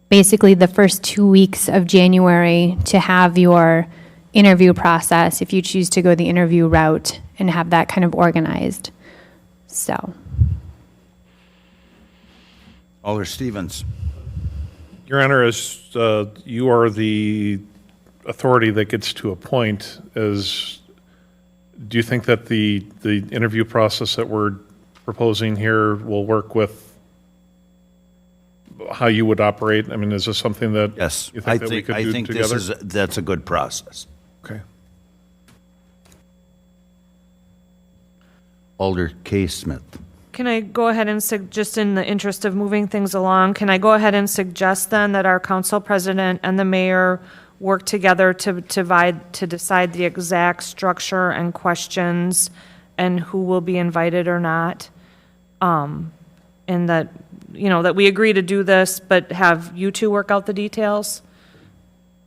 basically the first 2 weeks of January to have your interview process, if you choose to go the interview route, and have that kind of organized. So. Alder Stevens. Your Honor, as you are the authority that gets to appoint, do you think that the interview process that we're proposing here will work with how you would operate? I mean, is this something that Yes, you think that we could do together? That's a good process. Okay. Alder K. Smith. Can I go ahead and just in the interest of moving things along, can I go ahead and suggest then that our council president and the mayor work together to decide the exact structure and questions and who will be invited or not? And that, that we agree to do this, but have you two work out the details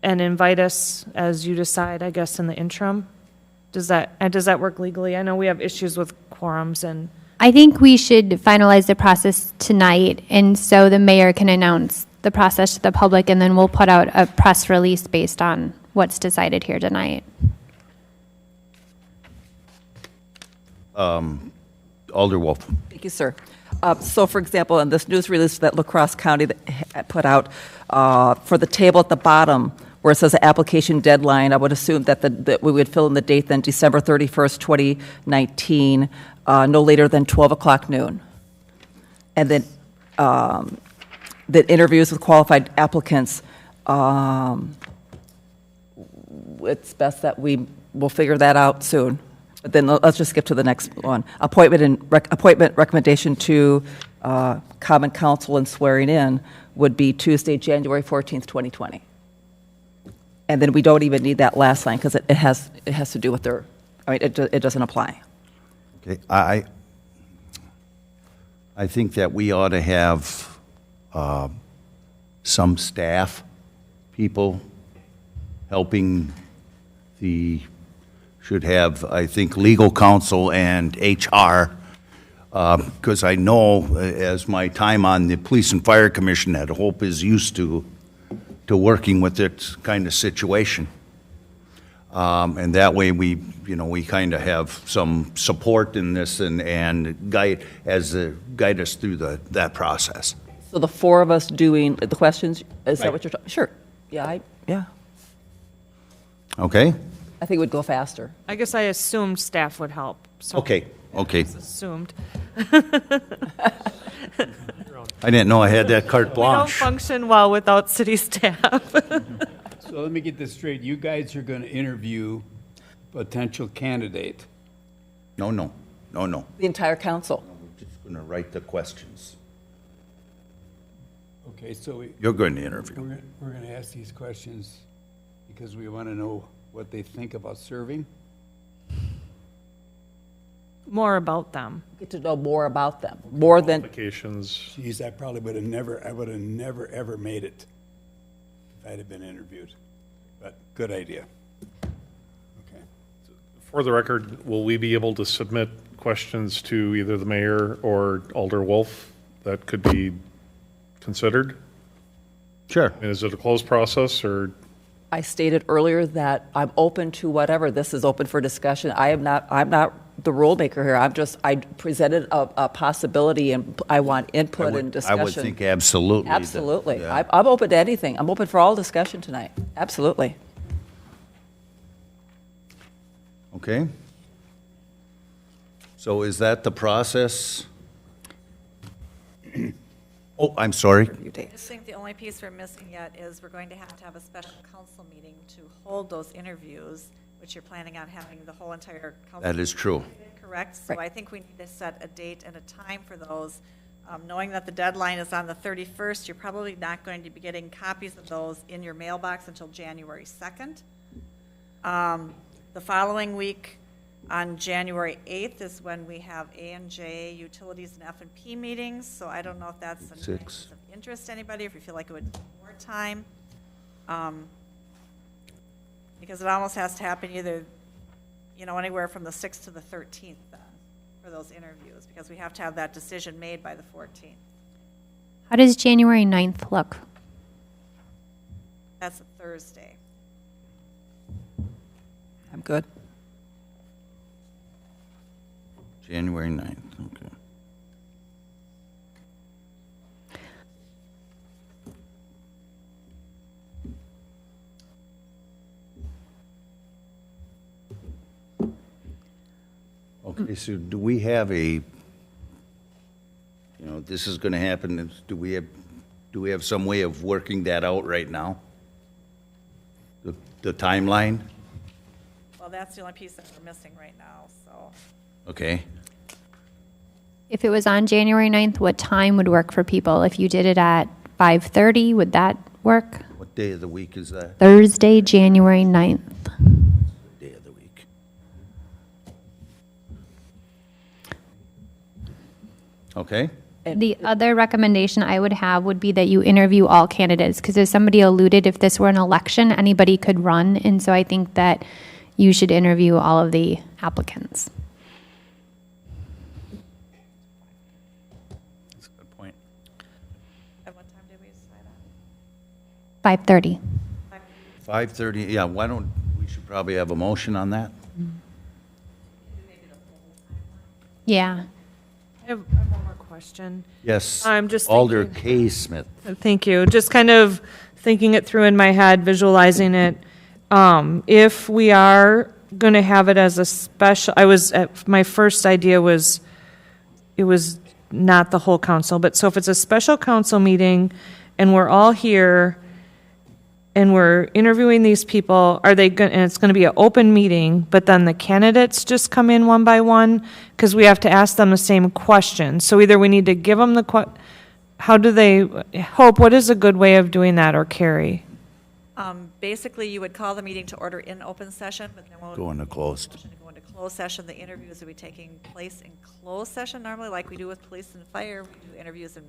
and invite us as you decide, I guess, in the interim? Does that work legally? I know we have issues with quorums and. I think we should finalize the process tonight, and so the mayor can announce the process to the public, and then we'll put out a press release based on what's decided here tonight. Alder Wolf. Thank you, sir. So, for example, in this news release that La Crosse County put out, for the table at the bottom where it says application deadline, I would assume that we would fill in the date then December 31st, 2019, no later than 12 o'clock noon. And then the interviews with qualified applicants, it's best that we will figure that out soon. But then let's just skip to the next one. Appointment recommendation to Common Council and swearing in would be Tuesday, January 14th, 2020. And then we don't even need that last line because it has to do with it doesn't apply. Okay, I think that we ought to have some staff people helping should have, I think, legal counsel and HR, because I know, as my time on the Police and Fire Commission, that Hope is used to working with this kind of situation. And that way we, we kind of have some support in this and guide us through that process. So the four of us doing the questions, is that Right. what you're talking? Sure. Yeah, yeah. Okay? I think it would go faster. I guess I assumed staff would help. So Okay. assumed. I didn't know I had that carte We don't blanche. function well without city staff. So let me get this straight. You guys are going to interview potential candidate. No. The entire council. We're just going to write the questions. Okay, so You're going to interview. we're going to ask these questions because we want to know what they think about serving. More about them. Get to know more about them, more than. Applications. Geez, I would have never, ever made it if I'd have been interviewed. But good idea. Okay. For the record, will we be able to submit questions to either the mayor or Alder Wolf that could be considered? Sure. And is it a closed process, or? I stated earlier that I'm open to whatever. This is open for discussion. I'm not the rule maker here. I presented a possibility and I want input and discussion. I would think absolutely. Absolutely. Yeah. I'm open to anything. I'm open for all discussion tonight. Absolutely. Okay. So is that the process? Oh, I'm sorry. I just think the only piece we're missing yet is we're going to have a special council meeting to hold those interviews, which you're planning on having the whole entire council. That is true. Correct? So I think we need to set a date and a time for those. Knowing that the deadline is on the 31st, you're probably not going to be getting copies of those in your mailbox until January 2nd. The following week, on January 8th, is when we have A&J, utilities, and F&P meetings, so I don't know if that's of interest to anybody, if you feel like it would be more time. Because it almost has to happen either, anywhere from the 6th to the 13th then, for those interviews, because we have to have that decision made by the 14th. How does January 9th look? That's a Thursday. I'm good. January 9th, okay. Okay, so do we have this is going to happen, do we have some way of working that out right now? The timeline? Well, that's the only piece that we're missing right now, so. Okay. If it was on January 9th, what time would work for people? If you did it at 5:30, would that work? What day of the week is that? Thursday, January 9th. Day of the week. Okay. The other recommendation I would have would be that you interview all candidates, because as somebody alluded, if this were an election, anybody could run, and so I think that you should interview all of the applicants. That's a good point. At what time did we decide on? 5:30. 5:30, yeah, we should probably have a motion on that? Yeah. I have one more question. Yes. I'm just Alder thinking- K. Smith. Thank you. Just kind of thinking it through in my head, visualizing it. If we are going to have it as a special, my first idea was, it was not the whole council, but so if it's a special council meeting and we're all here and we're interviewing these people, are they going, and it's going to be an open meeting, but then the candidates just come in one by one? Because we have to ask them the same questions. So either we need to give them how do they, Hope, what is a good way of doing that, or Carrie? Basically, you would call the meeting to order in open session, but then we'll Go into closed. go into closed session. The interviews will be taking place in closed session normally, like we do with police and fire. We do interviews in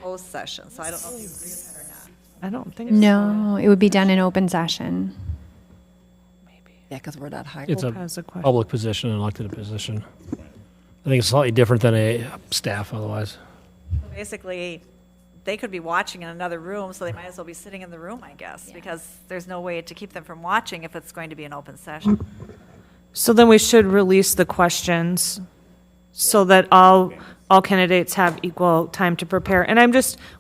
closed session, so I don't know if you agree with that or not. I don't think so. No, it would be done in open session. Yeah, because we're not hired. It's a Hope has a question. public position, an elected position. I think it's slightly different than a staff otherwise. So basically, they could be watching in another room, so they might as well be sitting in the room, I guess, because there's no way to keep them from watching if it's going to be an open session. So then we should release the questions so that all candidates have equal time to prepare. And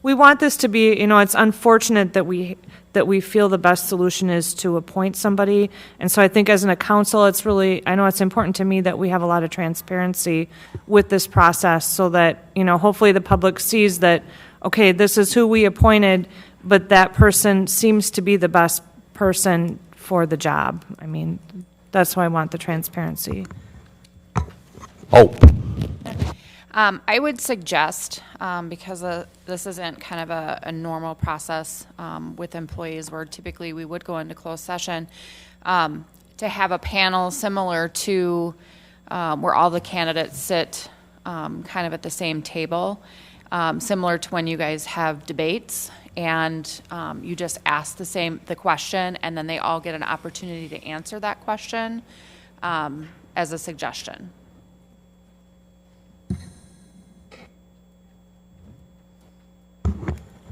we want this to be, it's unfortunate that we feel the best solution is to appoint somebody. And so I think as a council, I know it's important to me that we have a lot of transparency with this process so that, hopefully the public sees that, okay, this is who we appointed, but that person seems to be the best person for the job. I mean, that's why I want the transparency. I would suggest, because this isn't kind of a normal process with employees where typically we would go into closed session, to have a panel similar to where all the candidates sit kind of at the same table, similar to when you guys have debates and you just ask the question and then they all get an opportunity to answer that question as a suggestion.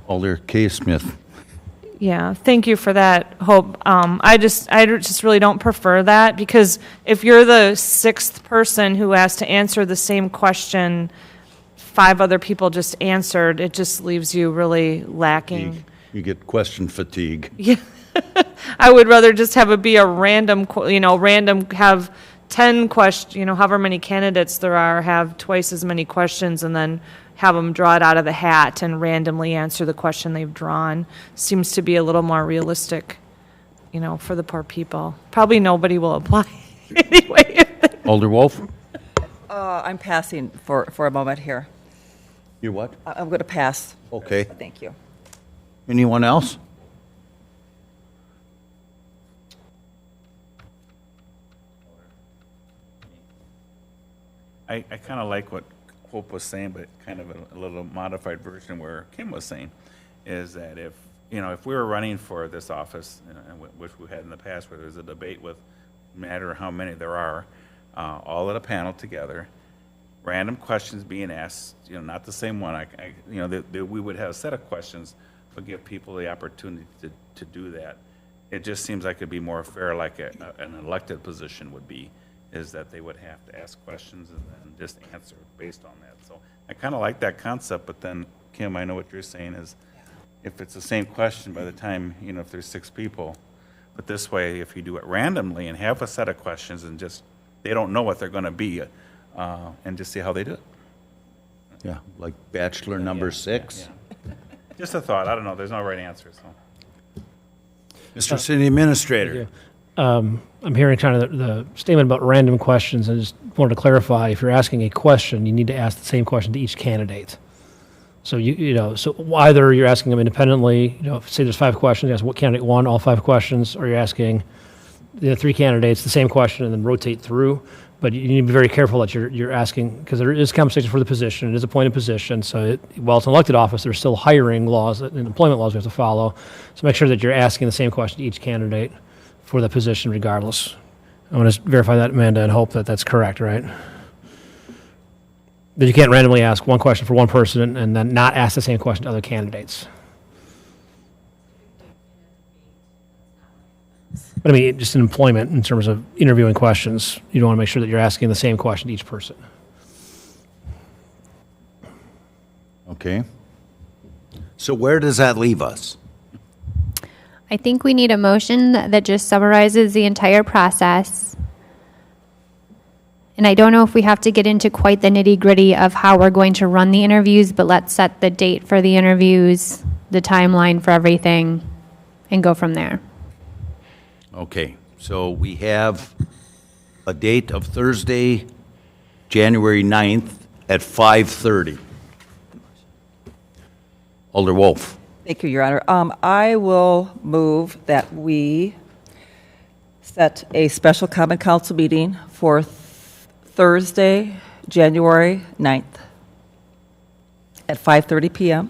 Alder K. Smith. Yeah, thank you for that, Hope. I just really don't prefer that because if you're the sixth person who has to answer the same question 5 other people just answered, it just leaves you really lacking. You get question fatigue. Yeah, I would rather just have it be a random, have 10 questions, however many candidates there are, have twice as many questions and then have them draw it out of the hat and randomly answer the question they've drawn. Seems to be a little more realistic, for the poor people. Probably nobody will apply anyway. Alder Wolf? I'm passing for a moment here. You what? I'm going to pass. Okay. Thank you. Anyone else? I kind of like what Hope was saying, but kind of a little modified version where Kim was saying, is that if we were running for this office, which we had in the past, where there's a debate with no matter how many there are, all at a panel together, random questions being asked, not the same one. We would have a set of questions, but give people the opportunity to do that. It just seems like it'd be more fair, like an elected position would be, is that they would have to ask questions and then just answer based on that. So I kind of like that concept, but then, Kim, I know what you're saying is if it's the same question by the time, if there's 6 people, but this way, if you do it randomly and have a set of questions and just, they don't know what they're going to be, and just see how they do it. Yeah, like bachelor number 6. Yeah. Just a thought. I don't know. There's no right answer. So, Mr. City Administrator. I'm hearing kind of the statement about random questions. I just wanted to clarify, if you're asking a question, you need to ask the same question to each candidate. So so either you're asking them independently, say there's 5 questions, you ask what candidate 1, all 5 questions, or you're asking the 3 candidates the same question and then rotate through. But you need to be very careful that you're asking, because there is compensation for the position, it is a appointed position, so while it's an elected office, there's still hiring laws and employment laws we have to follow. So make sure that you're asking the same question to each candidate for the position regardless. I want to verify that, Amanda, and hope that that's correct, right? That you can't randomly ask one question for one person and then not ask the same question to other candidates. But I mean, just in employment, in terms of interviewing questions, you don't want to make sure that you're asking the same question to each person. Okay. So where does that leave us? I think we need a motion that just summarizes the entire process. And I don't know if we have to get into quite the nitty-gritty of how we're going to run the interviews, but let's set the date for the interviews, the timeline for everything, and go from there. Okay, so we have a date of Thursday, January 9th at 5:30. Alder Wolf. Thank you, Your Honor. I will move that we set a special common council meeting for Thursday, January 9th at 5:30 p.m.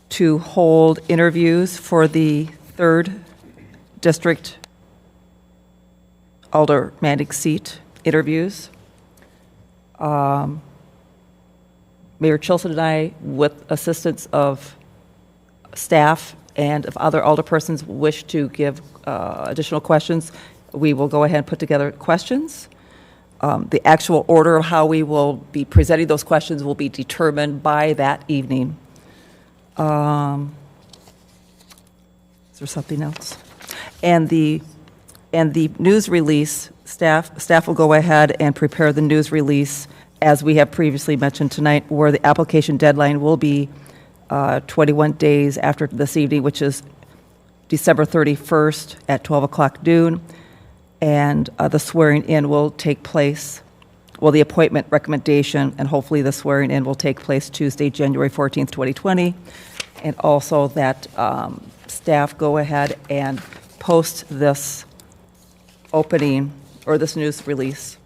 to hold interviews for the 3rd District aldermanic seat interviews. Mayor Chilson and I, with assistance of staff and if other alderpersons wish to give additional questions, we will go ahead and put together questions. The actual order of how we will be presenting those questions will be determined by that evening. Is there something else? And the news release, staff will go ahead and prepare the news release, as we have previously mentioned tonight, where the application deadline will be 21 days after this evening, which is December 31st at 12 o'clock noon. And the swearing in will take place, well, the appointment recommendation, and hopefully the swearing in will take place Tuesday, January 14th, 2020. And also that staff go ahead and post this opening, or this news release,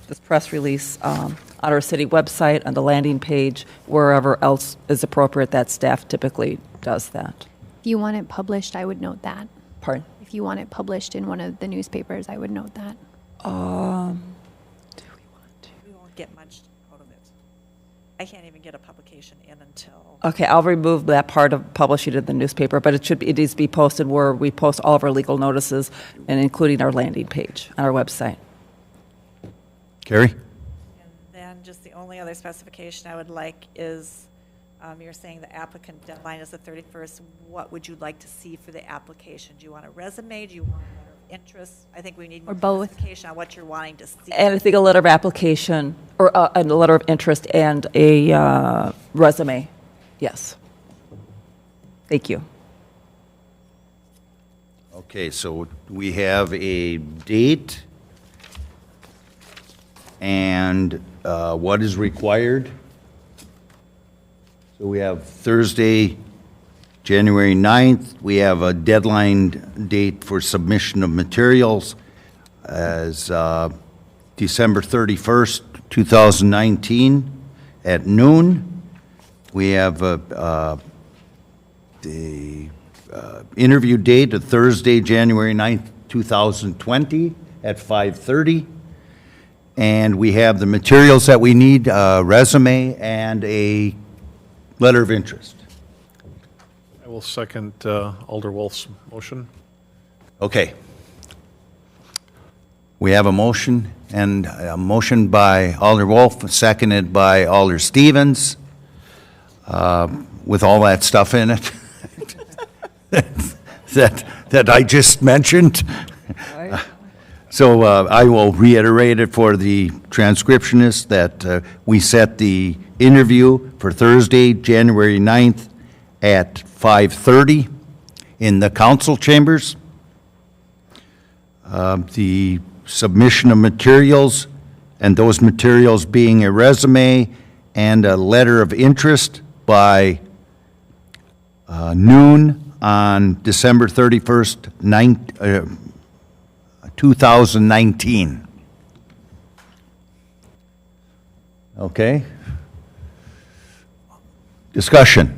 this press release, on our city website, on the landing page, wherever else is appropriate, that staff typically does that. If you want it published, I would note that. Pardon? If you want it published in one of the newspapers, I would note that. We won't get much out of it. I can't even get a publication in until. Okay, I'll remove that part of publishing in the newspaper, but it needs to be posted where we post all of our legal notices, and including our landing page on our website. Carrie? And then just the only other specification I would like is, you're saying the applicant deadline is the 31st. What would you like to see for the application? Do you want a resume? Do you want a letter of interest? I think we need more specification on what you're wanting to see. And I think a letter of application, or a letter of interest and a resume. Yes. Thank you. Okay, so we have a date and what is required. So we have Thursday, January 9th. We have a deadline date for submission of materials as December 31st, 2019 at noon. We have the interview date of Thursday, January 9th, 2020 at 5:30. And we have the materials that we need, a resume and a letter of interest. I will second Alder Wolf's motion. Okay. We have a motion, and a motion by Alder Wolf, seconded by Alder Stevens, with all that stuff in it that I just mentioned. So I will reiterate it for the transcriptionist that we set the interview for Thursday, January 9th at 5:30 in the council chambers. The submission of materials, and those materials being a resume and a letter of interest by noon on December 31st, 2019. Okay? Discussion.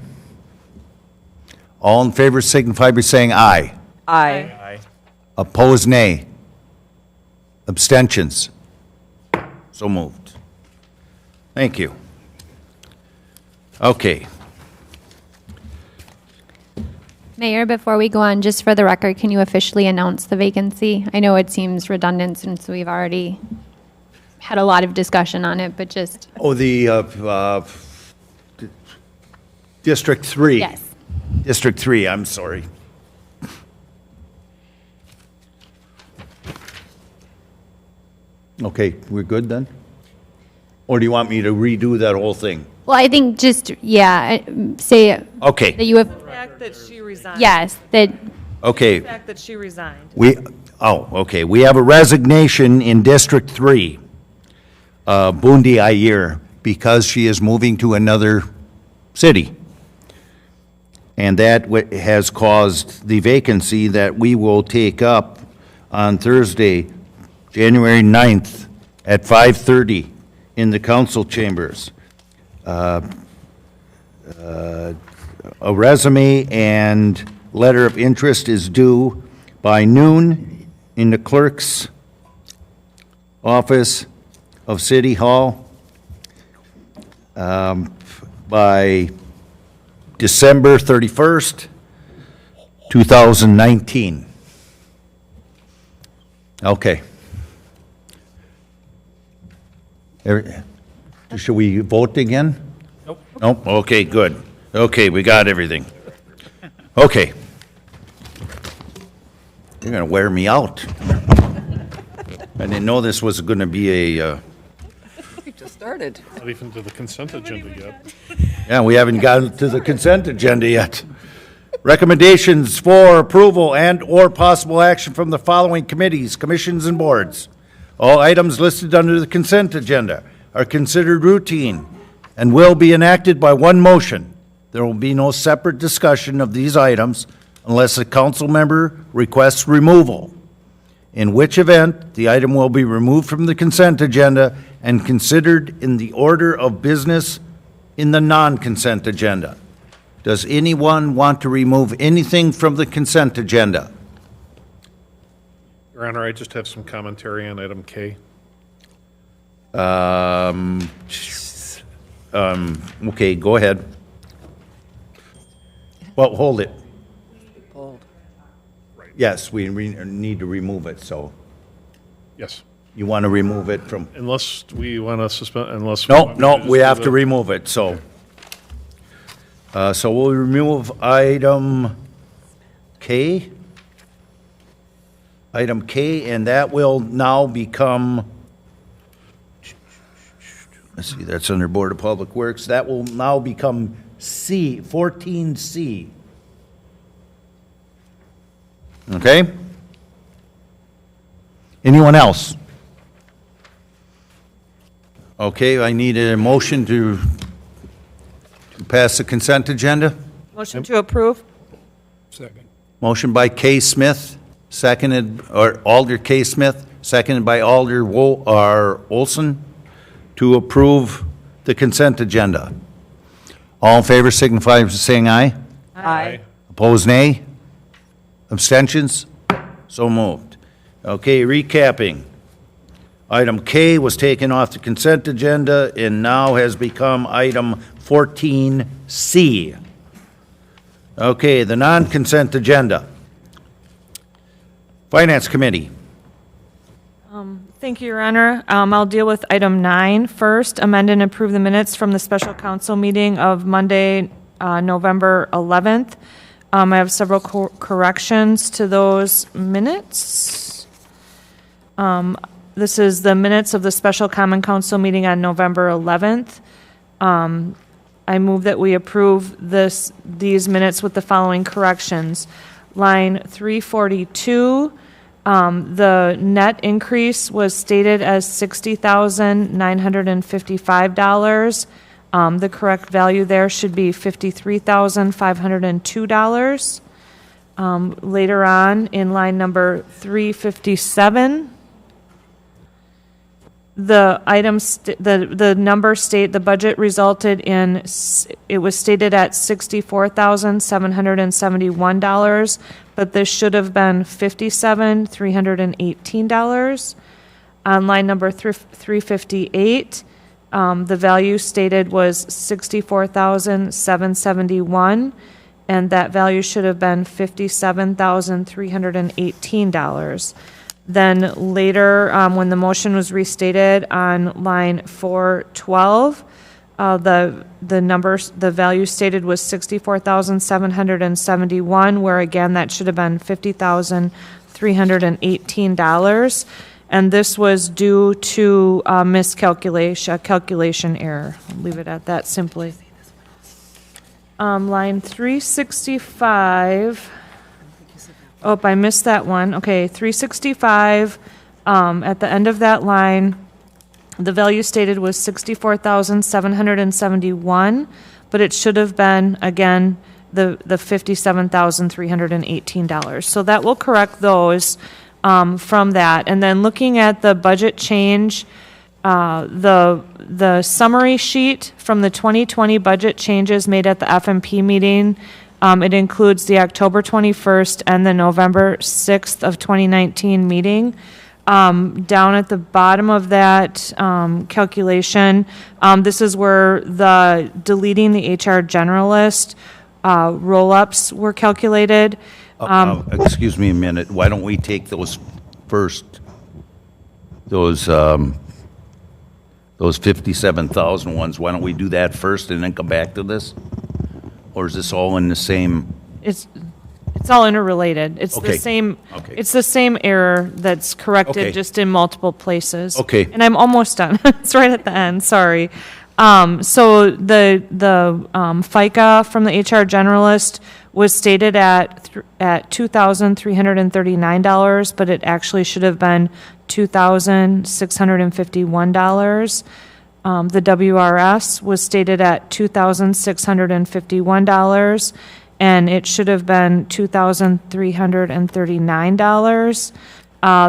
All in favor signify by saying aye. Aye. Opposed, nay. Abstentions. So moved. Thank you. Okay. Mayor, before we go on, just for the record, can you officially announce the vacancy? I know it seems redundant since we've already had a lot of discussion on it, but just. Oh, the District 3. Yes. District 3, I'm sorry. Okay, we're good then? Or do you want me to redo that whole thing? Well, I think just, yeah, say. Okay. That you have. The fact that she resigned. Yes, that. Okay. The fact that she resigned. Okay. We have a resignation in District 3, Bundi Ayer, because she is moving to another city. And that has caused the vacancy that we will take up on Thursday, January 9th at 5:30 in the council chambers. A resume and letter of interest is due by noon in the clerk's office of City Hall. by December 31st, 2019. Okay. Should we vote again? Nope, okay, good. Okay, we got everything. Okay. You're gonna wear me out. I didn't know this was gonna be a, We just started. Not even to the consent agenda yet. yeah, we haven't gotten to the consent agenda yet. Recommendations for approval and/or possible action from the following committees, commissions, and boards. All items listed under the consent agenda are considered routine and will be enacted by one motion. There will be no separate discussion of these items unless a council member requests removal, in which event the item will be removed from the consent agenda and considered in the order of business in the non-consent agenda. Does anyone want to remove anything from the consent agenda? Your Honor, I just have some commentary on item K. Okay, go ahead. Well, hold it. Yes, we need to remove it, so Yes. you want to remove it from, Unless we want to suspend, unless. no, we have to remove it, so. So we'll remove item K. Item K, and that will now become, let's see, that's under Board of Public Works. That will now become C, 14C. Okay? Anyone else? Okay, I need a motion to pass the consent agenda. Motion to approve? Second. Motion by K. Smith, seconded, or Alder K. Smith, seconded by Alder Olson, to approve the consent agenda. All in favor signify by saying aye. Aye. Opposed, nay. Abstentions? So moved. Okay, recapping. Item K was taken off the consent agenda and now has become item 14C. Okay, the non-consent agenda. Finance Committee. Thank you, Your Honor. I'll deal with item 9 first. Amend and approve the minutes from the special council meeting of Monday, November 11th. I have several corrections to those minutes. This is the minutes of the special common council meeting on November 11th. I move that we approve these minutes with the following corrections. Line 342, the net increase was stated as $60,955. The correct value there should be $53,502. Later on, in line number 357, the number state, the budget resulted in, it was stated at $64,771, but this should have been $57,318. On line number 358, the value stated was $64,771, and that value should have been $57,318. Then later, when the motion was restated on line 412, the value stated was $64,771, where again, that should have been $50,318. And this was due to miscalculation, a calculation error. I'll leave it at that simply. Line 365. Oh, I missed that one. Okay, 365, at the end of that line, the value stated was $64,771, but it should have been, again, the $57,318. So that will correct those from that. And then looking at the budget change, the summary sheet from the 2020 budget changes made at the FMP meeting, it includes the October 21st and the November 6th of 2019 meeting. down at the bottom of that calculation, this is where the deleting the HR generalist roll-ups were calculated. Excuse me a minute. Why don't we take those first? Those 57,000 ones. Why don't we do that first and then come back to this? Or is this all in the same? It's all interrelated. It's Okay. the same. Okay. It's the same error that's corrected Okay. just in multiple places. Okay. And I'm almost done. It's right at the end. Sorry. So the FICA from the HR generalist was stated at $2,339, but it actually should have been $2,651. The WRS was stated at $2,651, and it should have been $2,339.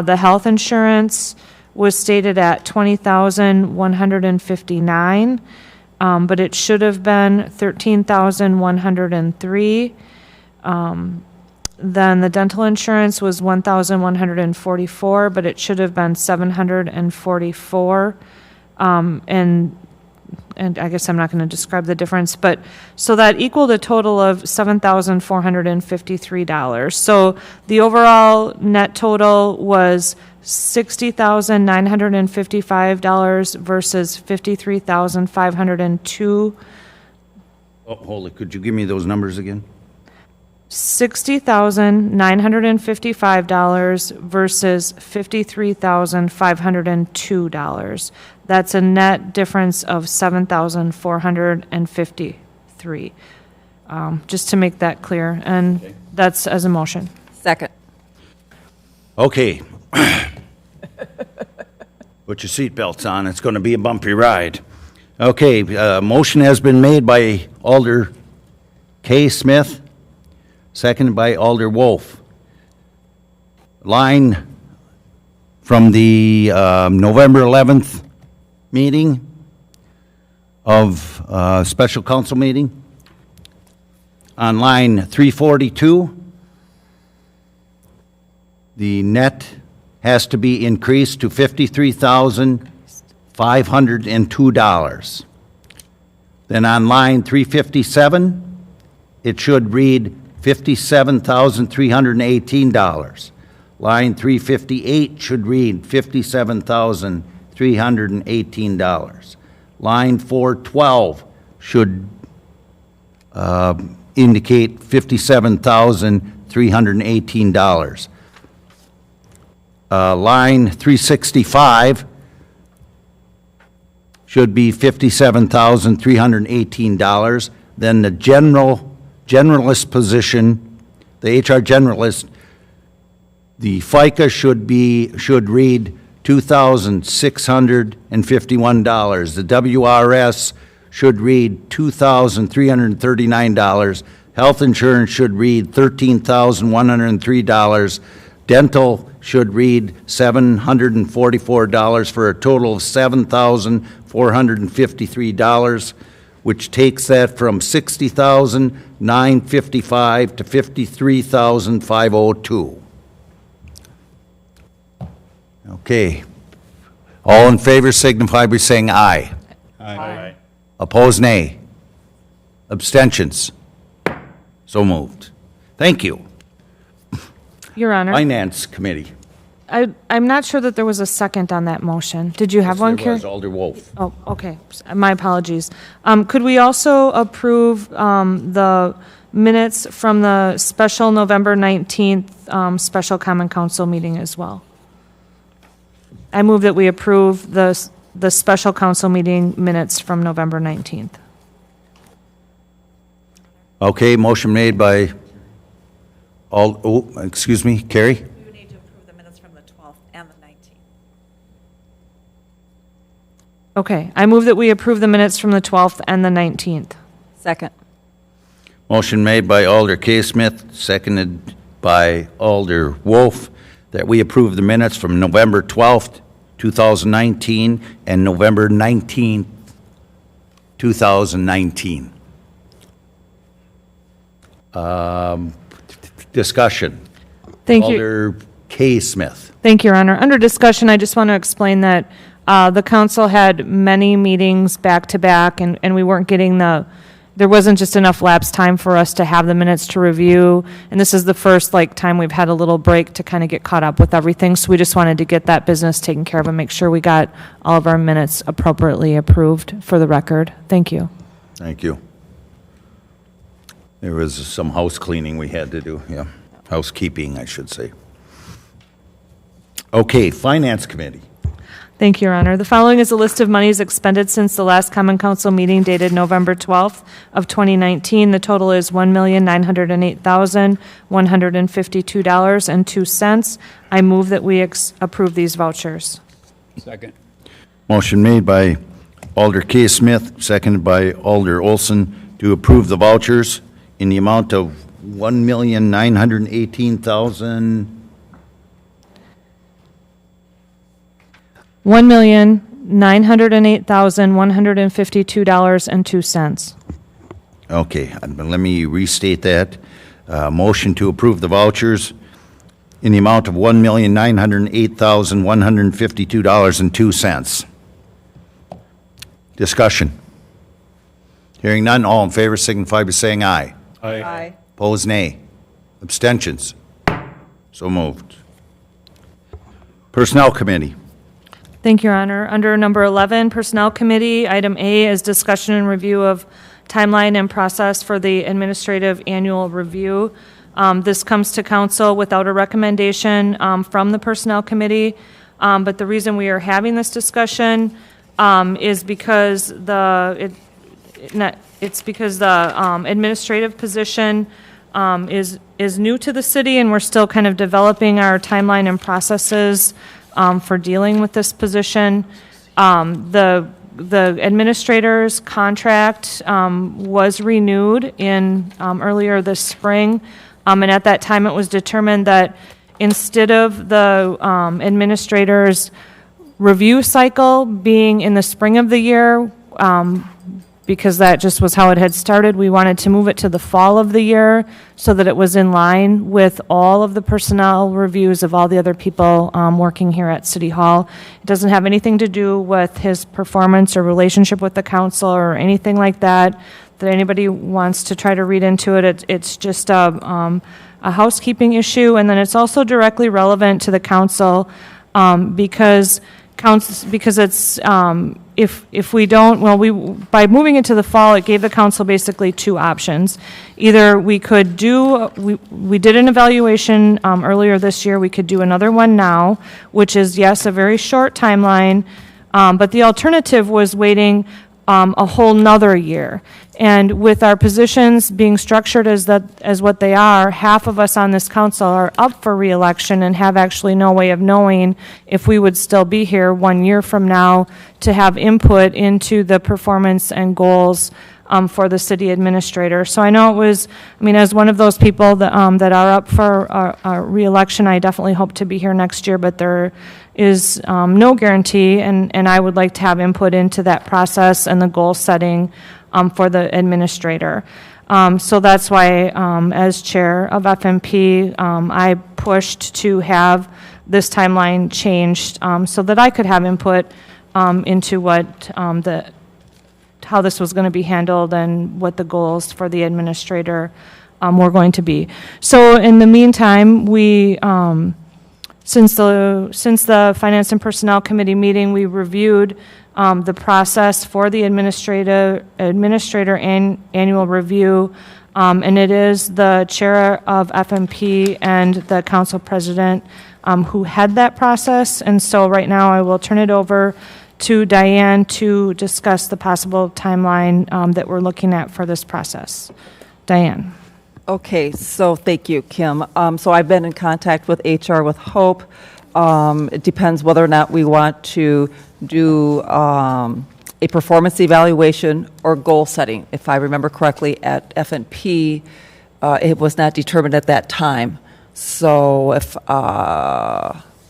The health insurance was stated at $20,159, but it should have been $13,103. Then the dental insurance was $1,144, but it should have been $744. And I guess I'm not going to describe the difference, but so that equaled a total of $7,453. So the overall net total was $60,955 versus $53,502. Oh, hold it. Could you give me those numbers again? $60,955 versus $53,502. That's a net difference of $7,453. Just to make that clear, and that's as a motion. Second. Okay. Put your seatbelts on. It's going to be a bumpy ride. Okay, motion has been made by Alder K. Smith, seconded by Alder Wolf. Line from the November 11th meeting of special council meeting. On line 342, the net has to be increased to $53,502. Then on line 357, it should read $57,318. Line 358 should read $57,318. Line 412 should indicate $57,318. Line 365 should be $57,318. Then the generalist position, the HR generalist, the FICA should read $2,651. The WRS should read $2,339. Health insurance should read $13,103. Dental should read $744 for a total of $7,453, which takes that from $60,955 to $53,502. Okay. All in favor signify by saying aye. Aye. Opposed, nay. Abstentions. So moved. Thank you. Your Honor. Finance Committee. I'm not sure that there was a second on that motion. Did you have one, There Carrie? was Alder Wolf. Oh, okay. My apologies. Could we also approve the minutes from the special November 19th special Common Council meeting as well? I move that we approve the special council meeting minutes from November 19th. Okay, motion made by excuse me, Carrie? We would need to approve the minutes from the 12th and the 19th. Okay, I move that we approve the minutes from the 12th and the 19th. Second. Motion made by Alder K. Smith, seconded by Alder Wolf, that we approve the minutes from November 12th, 2019, and November 19th, 2019. Discussion. Thank you. Alder K. Smith. Thank you, Your Honor. Under discussion, I just want to explain that the council had many meetings back-to-back, and we weren't getting there wasn't just enough lapse time for us to have the minutes to review, and this is the first time we've had a little break to kind of get caught up with everything, so we just wanted to get that business taken care of and make sure we got all of our minutes appropriately approved for the record. Thank you. Thank you. There was some house cleaning we had to do, yeah. Housekeeping, I should say. Okay, Finance Committee. Thank you, Your Honor. The following is a list of monies expended since the last Common Council meeting dated November 12th of 2019. The total is $1,908,152.02. I move that we approve these vouchers. Second. Motion made by Alder K. Smith, seconded by Alder Olson, to approve the vouchers in the amount of $1,918,000. $1,908,152.02. Okay, let me restate that. Motion to approve the vouchers in the amount of $1,908,152.02. Discussion. Hearing none, all in favor signify by saying aye. Aye. Opposed, nay. Abstentions. So moved. Personnel Committee. Thank you, Your Honor. Under number 11, Personnel Committee, item A is discussion and review of timeline and process for the administrative annual review. This comes to council without a recommendation from the Personnel Committee, but the reason we are having this discussion is because the administrative position is new to the city, and we're still kind of developing our timeline and processes for dealing with this position. The administrator's contract was renewed in earlier this spring, and at that time it was determined that instead of the administrator's review cycle being in the spring of the year, because that just was how it had started, we wanted to move it to the fall of the year so that it was in line with all of the personnel reviews of all the other people working here at City Hall. It doesn't have anything to do with his performance or relationship with the council or anything like that anybody wants to try to read into it. It's just a housekeeping issue, and then it's also directly relevant to the council because it's if we don't, by moving it to the fall, it gave the council basically two options. Either we could we did an evaluation earlier this year, we could do another one now, which is, yes, a very short timeline, but the alternative was waiting a whole nother year. And with our positions being structured as what they are, half of us on this council are up for re-election and have actually no way of knowing if we would still be here 1 year from now to have input into the performance and goals for the city administrator. So I know it was, as one of those people that are up for a re-election, I definitely hope to be here next year, but there is no guarantee, and I would like to have input into that process and the goal setting for the administrator. So that's why, as chair of FMP, I pushed to have this timeline changed so that I could have input into how this was going to be handled and what the goals for the administrator were going to be. So in the meantime, we, since the Finance and Personnel Committee meeting, we reviewed the process for the administrator annual review, and it is the chair of FMP and the council president who head that process. And so right now I will turn it over to Diane to discuss the possible timeline that we're looking at for this process. Diane. Okay, so thank you, Kim. So I've been in contact with HR with Hope. It depends whether or not we want to do a performance evaluation or goal setting. If I remember correctly, at FNP, it was not determined at that time. So if,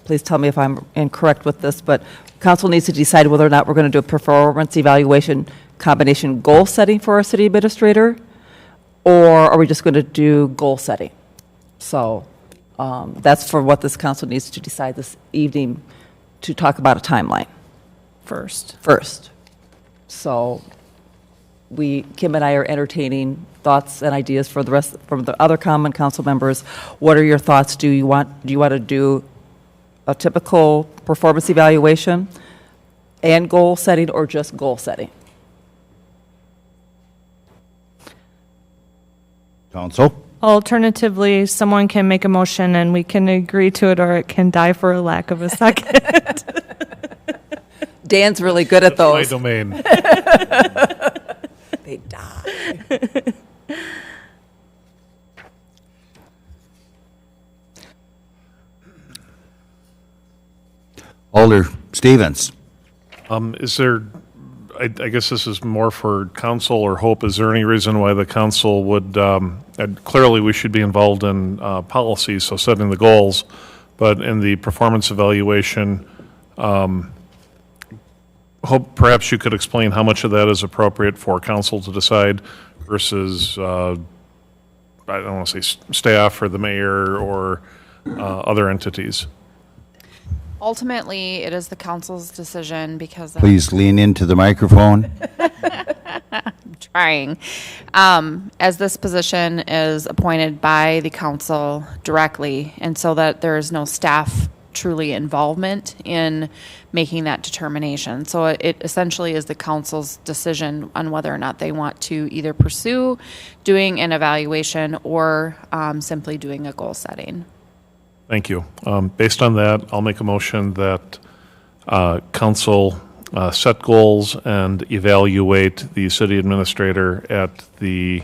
please tell me if I'm incorrect with this, but council needs to decide whether or not we're going to do a performance evaluation combination goal setting for our city administrator, or are we just going to do goal setting? So That's for what this council needs to decide this evening, to talk about a timeline First. So Kim and I are entertaining thoughts and ideas for the rest, from the other common council members. What are your thoughts? Do you want to do a typical performance evaluation and goal setting, or just goal setting? Council? Alternatively, someone can make a motion and we can agree to it, or it can die for a lack of a second. Dan's really good at those. My domain. They die. Alder Stevens? Is there, I guess this is more for council or Hope, is there any reason why the council would, and clearly we should be involved in policy, so setting the goals, but in the performance evaluation, Hope, perhaps you could explain how much of that is appropriate for council to decide versus, I don't want to say staff or the mayor or other entities? Ultimately, it is the council's decision because. Please lean into the microphone. I'm trying. As this position is appointed by the council directly, and so that there is no staff truly involvement in making that determination. So it essentially is the council's decision on whether or not they want to either pursue doing an evaluation or simply doing a goal setting. Thank you. Based on that, I'll make a motion that council set goals and evaluate the city administrator at the,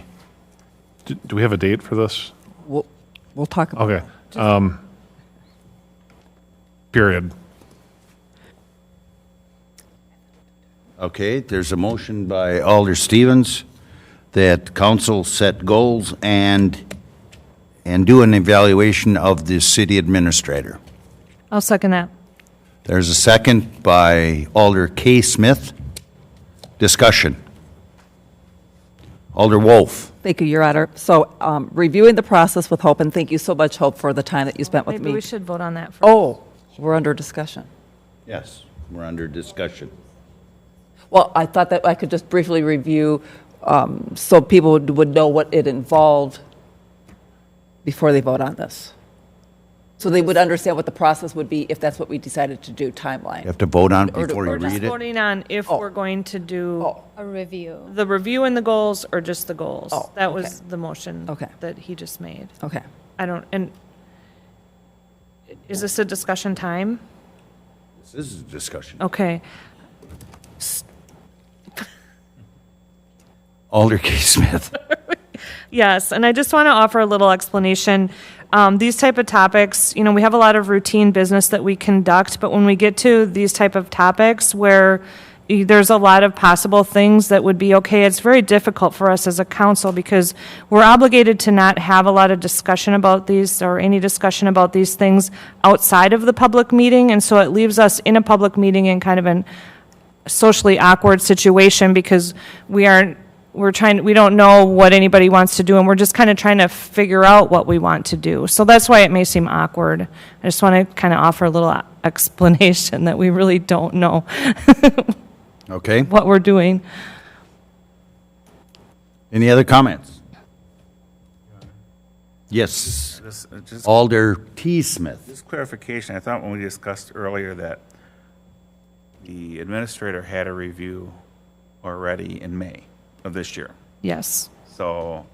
do we have a date for this? We'll talk about Okay. that. Period. Okay, there's a motion by Alder Stevens that council set goals and do an evaluation of the city administrator. I'll second that. There's a second by Alder K. Smith. Discussion. Alder Wolf. Thank you, Your Honor. So reviewing the process with Hope, and thank you so much, Hope, for the time that you spent with Maybe me. we should vote on that first. Oh, we're under discussion. Yes, we're under discussion. Well, I thought that I could just briefly review so people would know what it involved before they vote on this. So they would understand what the process would be if that's what we decided to do, timeline. You have to vote on it Or- before you or read Just it. voting on if we're going to do A review. the review and the goals, or just the goals. Oh, That okay. was the motion Okay. that he just made. Okay. I don't, and is this a discussion time? This is a discussion. Okay. Alder K. Smith. Yes, and I just want to offer a little explanation. These type of topics, you know, we have a lot of routine business that we conduct, but when we get to these type of topics where there's a lot of possible things that would be okay, it's very difficult for us as a council because we're obligated to not have a lot of discussion about these or any discussion about these things outside of the public meeting, and so it leaves us in a public meeting in kind of an socially awkward situation because we don't know what anybody wants to do, and we're just kind of trying to figure out what we want to do. So that's why it may seem awkward. I just want to kind of offer a little explanation that we really don't know Okay. what we're doing. Any other comments? Yes. Alder T. Smith. Just clarification, I thought when we discussed earlier that the administrator had a review already in May of this year. Yes. So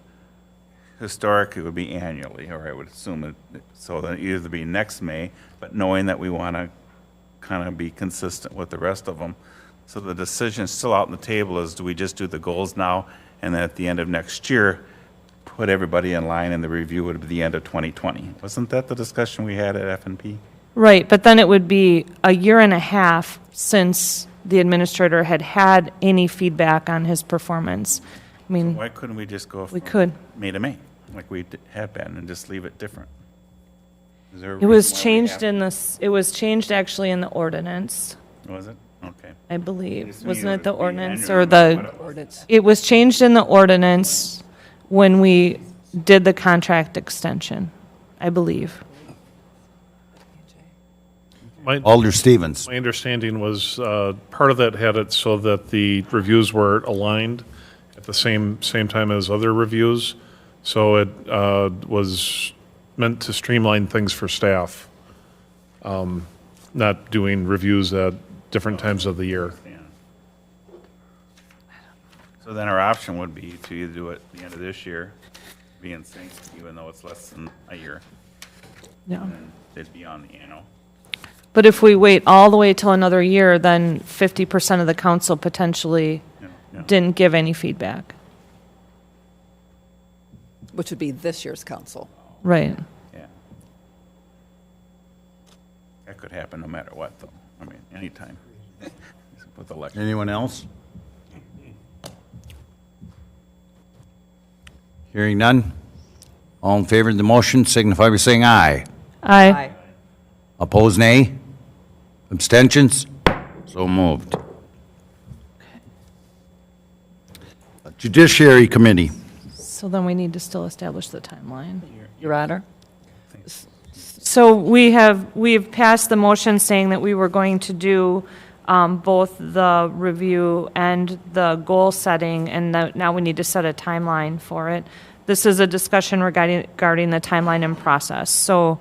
historically, it would be annually, or I would assume it, so that it'd either be next May, but knowing that we want to kind of be consistent with the rest of them. So the decision still out on the table is, do we just do the goals now, and then at the end of next year, put everybody in line, and the review would be the end of 2020? Wasn't that the discussion we had at F&P? Right, but then it would be a year and a half since the administrator had any feedback on his performance. I mean, Why couldn't we just go we from could. May to May, like we had been, and just leave it different? Is there a It was reason why we changed have- in this, it was changed actually in the ordinance, Was it? Okay. I believe. Just Wasn't mean it the it would be ordinance annual, or not the? what it was. Ordinance. It was changed in the ordinance when we did the contract extension, I believe. Alder Stevens. My understanding was part of that had it so that the reviews were aligned at the same time as other reviews. So it was meant to streamline things for staff, not doing reviews at different times of the year. So then our option would be to either do it at the end of this year, be in sync, even though it's less than a year. Yeah. And then it'd be on the annual. But if we wait all the way till another year, then 50% of the council potentially didn't give any feedback. Which would be this year's council. Right. Yeah. That could happen no matter what, though. I mean, anytime. With election. Anyone else? Hearing none. All in favor of the motion signify by saying aye. Aye. Opposed, nay. Abstentions? So moved. Judiciary Committee. So then we need to still establish the timeline. Your Honor? So we've passed the motion saying that we were going to do both the review and the goal setting, and now we need to set a timeline for it. This is a discussion regarding the timeline and process. So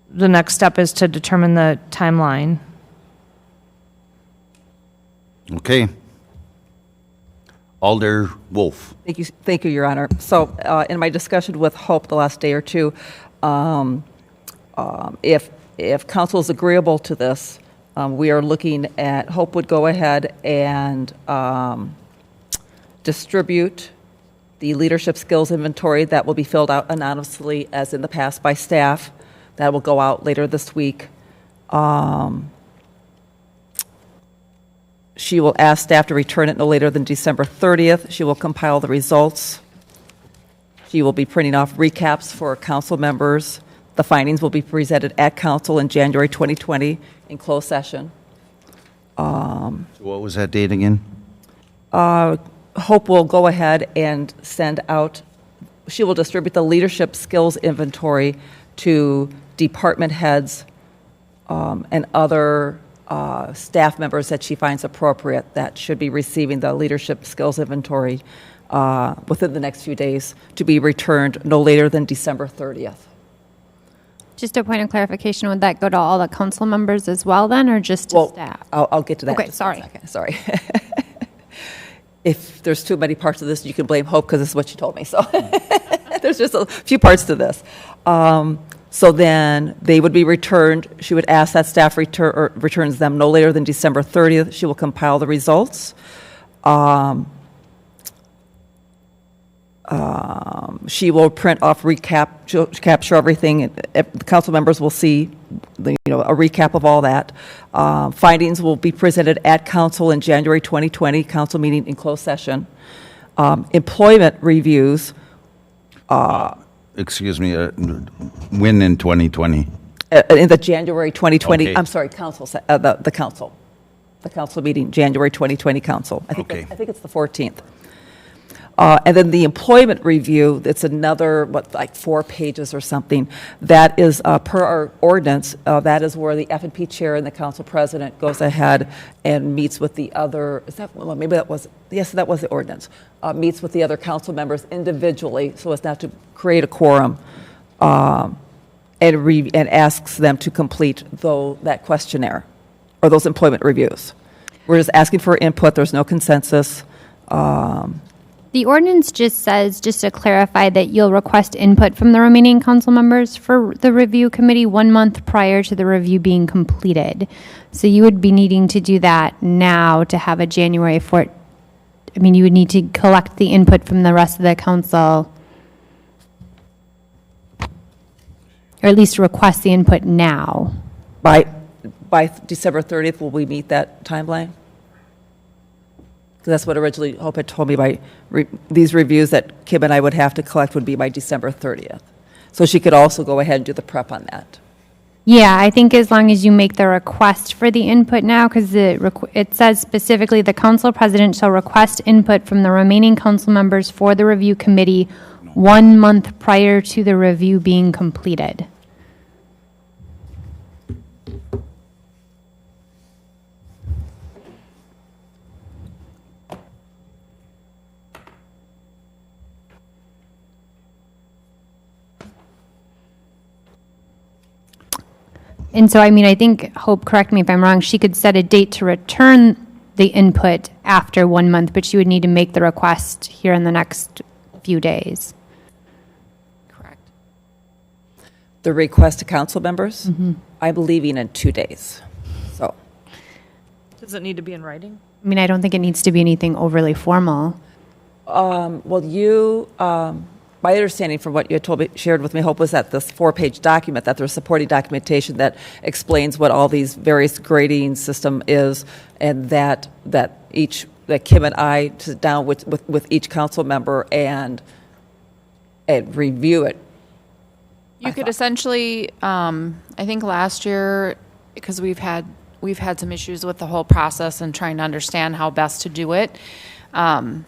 the next step is to determine the timeline. Okay. Alder Wolf. Thank you, Your Honor. So in my discussion with Hope the last day or two, if council is agreeable to this, we are looking at, Hope would go ahead and distribute the leadership skills inventory that will be filled out anonymously as in the past by staff. That will go out later this week. She will ask staff to return it no later than December 30th. She will compile the results. She will be printing off recaps for council members. The findings will be presented at council in January 2020 in closed session. So what was that date again? Hope will go ahead and send out, she will distribute the leadership skills inventory to department heads and other staff members that she finds appropriate that should be receiving the leadership skills inventory within the next few days to be returned no later than December 30th. Just a point of clarification, would that go to all the council members as well then, or just to staff? I'll get to that. Okay, sorry. Sorry. If there's too many parts of this, you can blame Hope because this is what she told me. So there's just a few parts to this. So then they would be returned. She would ask that staff returns them no later than December 30th. She will compile the results. She will print off she'll capture everything. The council members will see a recap of all that. Findings will be presented at council in January 2020, council meeting in closed session. Employment reviews. Excuse me, when in 2020? In the January 2020, Okay. I'm sorry, the council. The council meeting, January 2020 council. I think it's the 14th. And then the employment review, it's another, like 4 pages or something. That is, per our ordinance, that is where the F&P chair and the council president goes ahead and meets with the other, that was the ordinance, meets with the other council members individually so as not to create a quorum, and asks them to complete that questionnaire or those employment reviews. We're just asking for input. There's no consensus. The ordinance just says, just to clarify, that you'll request input from the remaining council members for the review committee 1 month prior to the review being completed. So you would be needing to do that now to have a January 4th. I mean, you would need to collect the input from the rest of the council, or at least request the input now. By December 30th, will we meet that timeline? That's what originally Hope had told me by these reviews that Kim and I would have to collect would be by December 30th. So she could also go ahead and do the prep on that. Yeah, I think as long as you make the request for the input now, because it says specifically the council president shall request input from the remaining council members for the review committee 1 month prior to the review being completed. And so, I mean, I think, Hope, correct me if I'm wrong, she could set a date to return the input after 1 month, but she would need to make the request here in the next few days. The request to council members, I'm leaving in 2 days. So, Does it need to be in writing? I mean, I don't think it needs to be anything overly formal. well, my understanding from what you had told me, shared with me, Hope, was that this 4-page document, that there's supporting documentation that explains what all these various grading system is, and that Kim and I sit down with each council member and review it. You could essentially, I think last year, because we've had some issues with the whole process and trying to understand how best to do it. And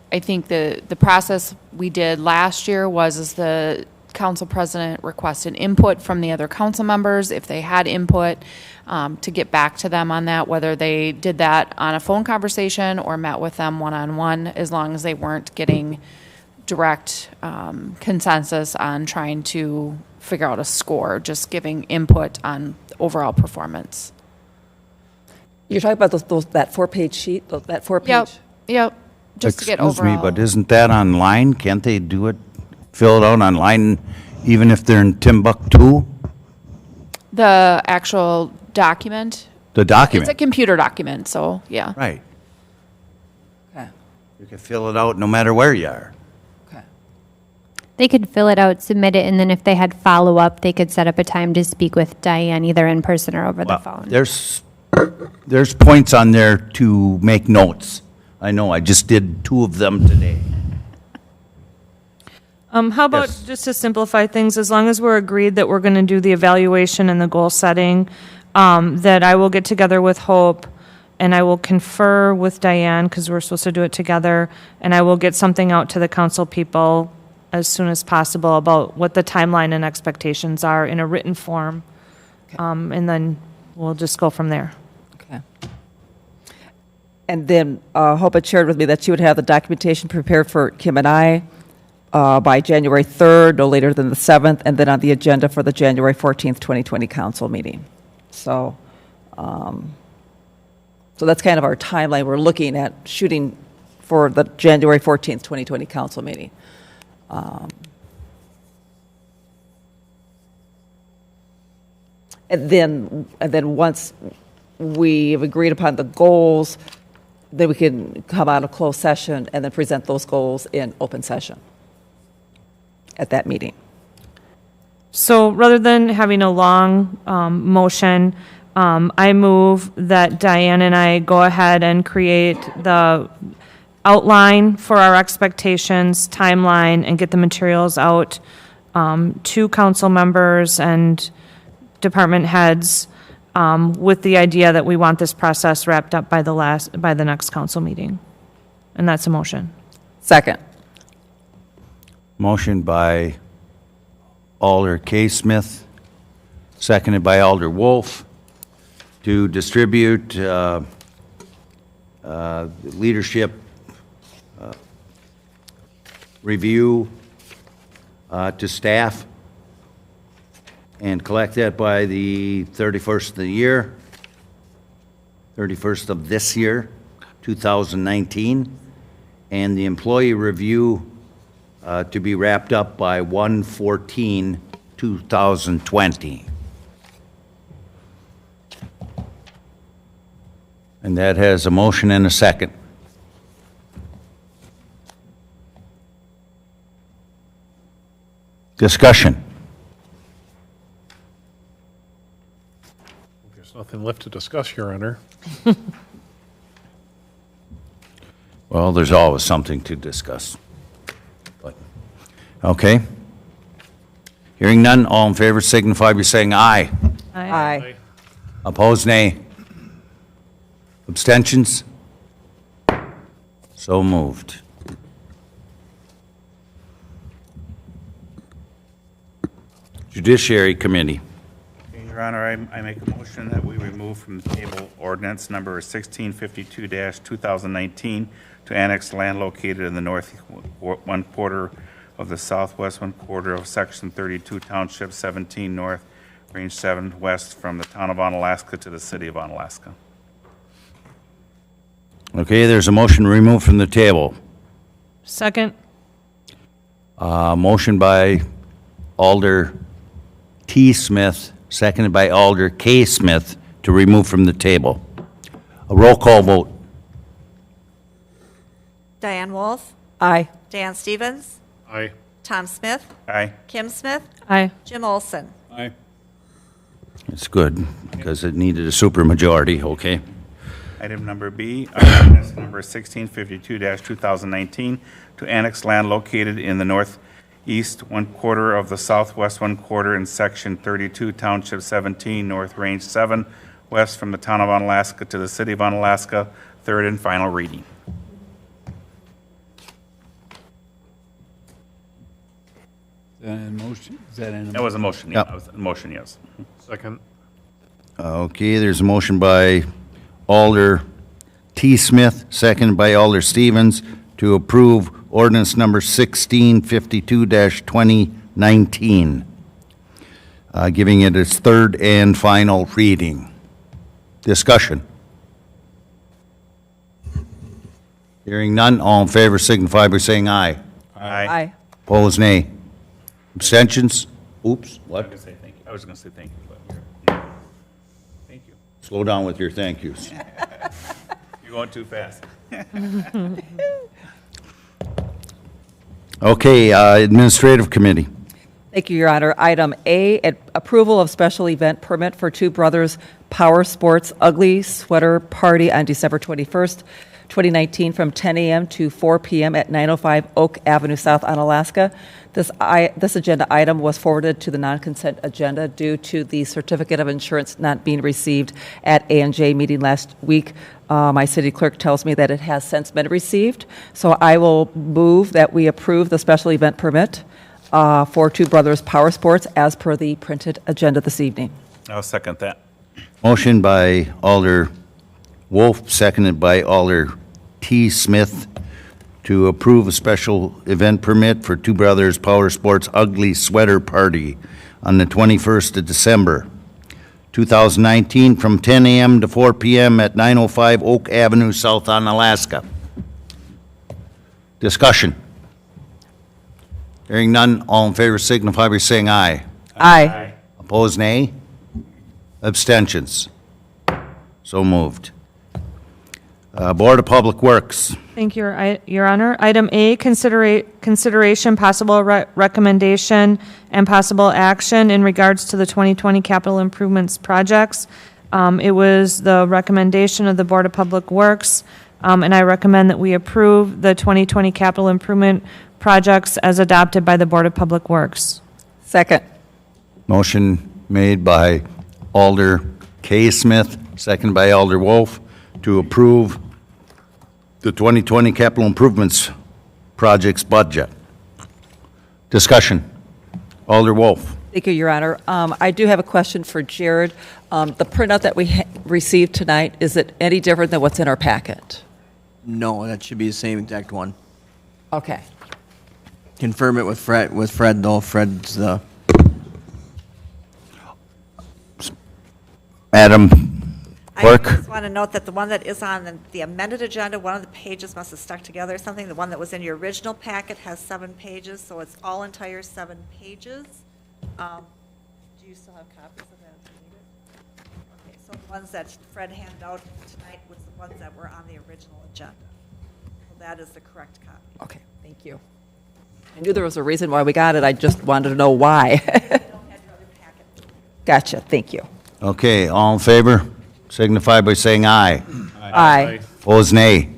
I think the process we did last year was the council president requested input from the other council members, if they had input, to get back to them on that, whether they did that on a phone conversation or met with them one-on-one, as long as they weren't getting direct consensus on trying to figure out a score, just giving input on overall performance. You're talking about that 4-page sheet, that 4-page? Yep. Just to get overall. Excuse me, but isn't that online? Can't they do it, fill it out online, even if they're in Timbuktu? The actual document? The document? It's a computer document, so, yeah. Right. Okay. You can fill it out no matter where you are. They could fill it out, submit it, and then if they had follow-up, they could set up a time to speak with Diane, either in person or over the phone. There's points on there to make notes. I know, I just did 2 of them today. How about, just to simplify things, as long as we're agreed that we're going to do the evaluation and the goal setting, that I will get together with Hope and I will confer with Diane, because we're supposed to do it together, and I will get something out to the council people as soon as possible about what the timeline and expectations are in a written form. And then we'll just go from there. Okay. And then Hope had shared with me that she would have the documentation prepared for Kim and I by January 3rd, no later than the 7th, and then on the agenda for the January 14th, 2020 council meeting. So, so that's kind of our timeline. We're looking at shooting for the January 14th, 2020 council meeting. And then once we've agreed upon the goals, then we can come out of closed session and then present those goals in open session at that meeting. So rather than having a long motion, I move that Diane and I go ahead and create the outline for our expectations, timeline, and get the materials out to council members and department heads with the idea that we want this process wrapped up by the next council meeting. And that's a motion. Second. Motion by Alder K. Smith, seconded by Alder Wolf, to distribute leadership review to staff and collect that by the 31st of the year, 31st of this year, 2019, and the employee review to be wrapped up by 1/14/2020. And that has a motion and a second. Discussion. There's nothing left to discuss, Your Honor. Well, there's always something to discuss. But, okay. Hearing none, all in favor signify by saying aye. Aye. Opposed, nay. Abstentions? So moved. Judiciary Committee. Your Honor, I make a motion that we remove from the table ordinance number 1652-2019 to annex land located in the north one quarter of the southwest one quarter of Section 32, Township 17 North, Range 7 West, from the town of Onalaska to the city of Onalaska. Okay, there's a motion to remove from the table. Second. Motion by Alder T. Smith, seconded by Alder K. Smith, to remove from the table. A roll call vote. Diane Wolf, Aye. Dan Stevens, Aye. Tom Smith, Aye. Kim Smith, Aye. Jim Olson. Aye. It's good, because it needed a supermajority, okay? Item number B, ordinance number 1652-2019, to annex land located in the northeast 1/4 of the southwest 1/4 in section 32, township 17, north range 7, west from the town of Onalaska to the city of Onalaska, third and final reading. Is that in motion? Is that in? That was a motion, yeah. That was a motion, yes. Second. Okay, there's a motion by Alder T. Smith, seconded by Alder Stevens, to approve ordinance number 1652-2019, giving it its third and final reading. Discussion. Hearing none, all in favor signify by saying aye. Aye. Opposed, nay. Abstentions? Oops, what? I was going to say thank you. I was going to say thank you, but thank you. Slow down with your thank yous. You're going too fast. Okay, Administrative Committee. Thank you, Your Honor. Item A, approval of special event permit for Two Brothers Power Sports Ugly Sweater Party on December 21st, 2019, from 10 a.m. to 4 p.m. at 905 Oak Avenue South, Onalaska. This agenda item was forwarded to the non-consent agenda due to the certificate of insurance not being received at A&J meeting last week. My city clerk tells me that it has since been received. So I will move that we approve the special event permit for Two Brothers Power Sports as per the printed agenda this evening. I'll second that. Motion by Alder Wolf, seconded by Alder T. Smith, to approve a special event permit for Two Brothers Power Sports Ugly Sweater Party on the 21st of December, 2019, from 10 a.m. to 4 p.m. at 905 Oak Avenue, South Onalaska. Discussion. Hearing none, all in favor signify by saying aye. Aye. Opposed, nay. Abstentions. So moved. Board of Public Works. Thank you, Your Honor. Item A, consideration, possible recommendation, and possible action in regards to the 2020 capital improvements projects. It was the recommendation of the Board of Public Works, and I recommend that we approve the 2020 capital improvement projects as adopted by the Board of Public Works. Second. Motion made by Alder K. Smith, seconded by Alder Wolf, to approve the 2020 capital improvements projects budget. Discussion. Alder Wolf. Thank you, Your Honor. I do have a question for Jared. The printout that we received tonight, is it any different than what's in our packet? No, that should be the same exact one. Okay. Confirm it with Fred, though. Fred's the... Madam I Clerk. just want to note that the one that is on the amended agenda, one of the pages must have stuck together or something. The one that was in your original packet has 7 pages, so it's all entire 7 pages. Do you still have copies of that if you need it? Okay, so the ones that Fred handed out tonight was the ones that were on the original agenda. So that is the correct copy. Okay, thank you. I knew there was a reason why we got it. I just wanted to know why. Gotcha, thank you. Okay, all in favor signify by saying aye. Aye. Opposed, nay.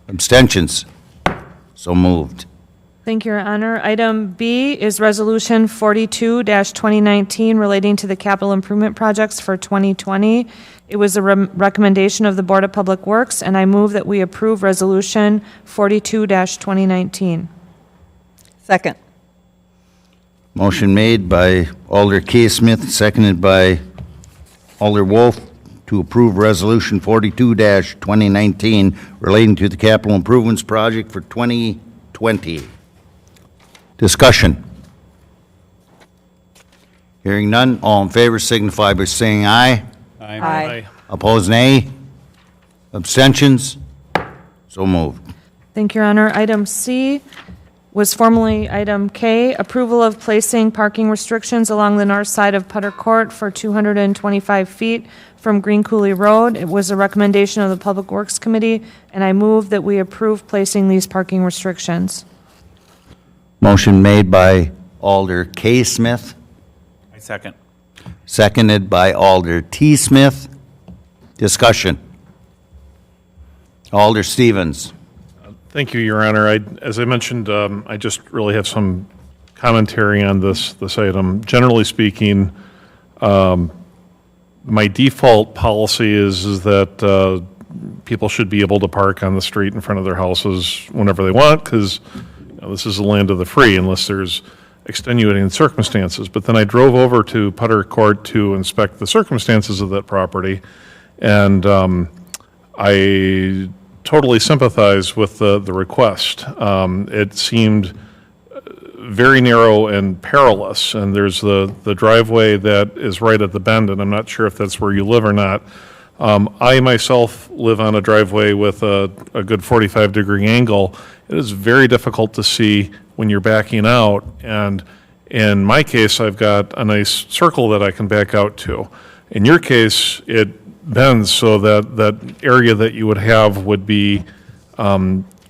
Abstentions. So moved. Thank you, Your Honor. Item B is Resolution 42-2019 relating to the capital improvement projects for 2020. It was a recommendation of the Board of Public Works, and I move that we approve Resolution 42-2019. Second. Motion made by Alder K. Smith, seconded by Alder Wolf, to approve Resolution 42-2019 relating to the capital improvements project for 2020. Discussion. Hearing none, all in favor signify by saying aye. Aye. Opposed, nay. Abstentions? So moved. Thank you, Your Honor. Item C was formerly item K, approval of placing parking restrictions along the north side of Putter Court for 225 feet from Green Coulee Road. It was a recommendation of the Public Works Committee, and I move that we approve placing these parking restrictions. Motion made by Alder K. Smith, I second. seconded by Alder T. Smith. Discussion. Alder Stevens. Thank you, Your Honor. As I mentioned, I just really have some commentary on this item. Generally speaking, my default policy is that people should be able to park on the street in front of their houses whenever they want, because this is the land of the free, unless there's extenuating circumstances. But then I drove over to Putter Court to inspect the circumstances of that property, and I totally sympathize with the request. It seemed very narrow and perilous, and there's the driveway that is right at the bend, and I'm not sure if that's where you live or not. I myself live on a driveway with a good 45-degree angle. It is very difficult to see when you're backing out, and in my case, I've got a nice circle that I can back out to. In your case, it bends so that area that you would have would be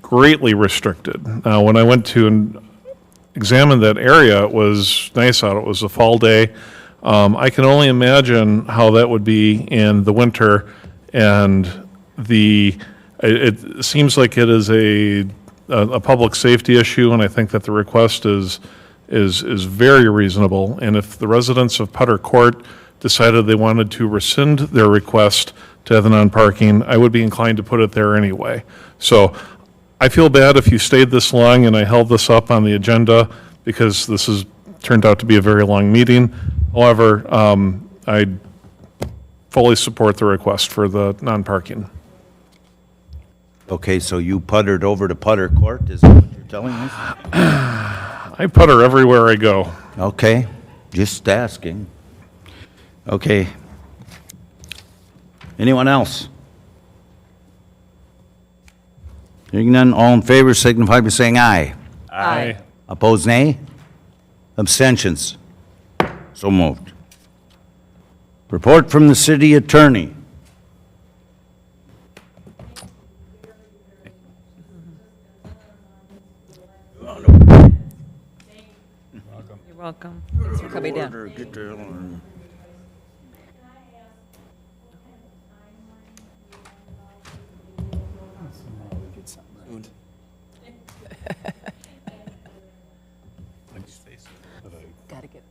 greatly restricted. Now, when I went to examine that area, it was nice out. It was a fall day. I can only imagine how that would be in the winter, and it seems like it is a public safety issue, and I think that the request is very reasonable. And if the residents of Putter Court decided they wanted to rescind their request to have the non-parking, I would be inclined to put it there anyway. So I feel bad if you stayed this long and I held this up on the agenda, because this has turned out to be a very long meeting. However, I fully support the request for the non-parking. Okay, so you puttered over to Putter Court, is that what you're telling us? I putter everywhere I go. Okay, just asking. Okay. Anyone else? Hearing none, all in favor signify by saying aye. Aye. Opposed, nay? Abstentions? So moved. Report from the city attorney. You're welcome. Thanks for coming in.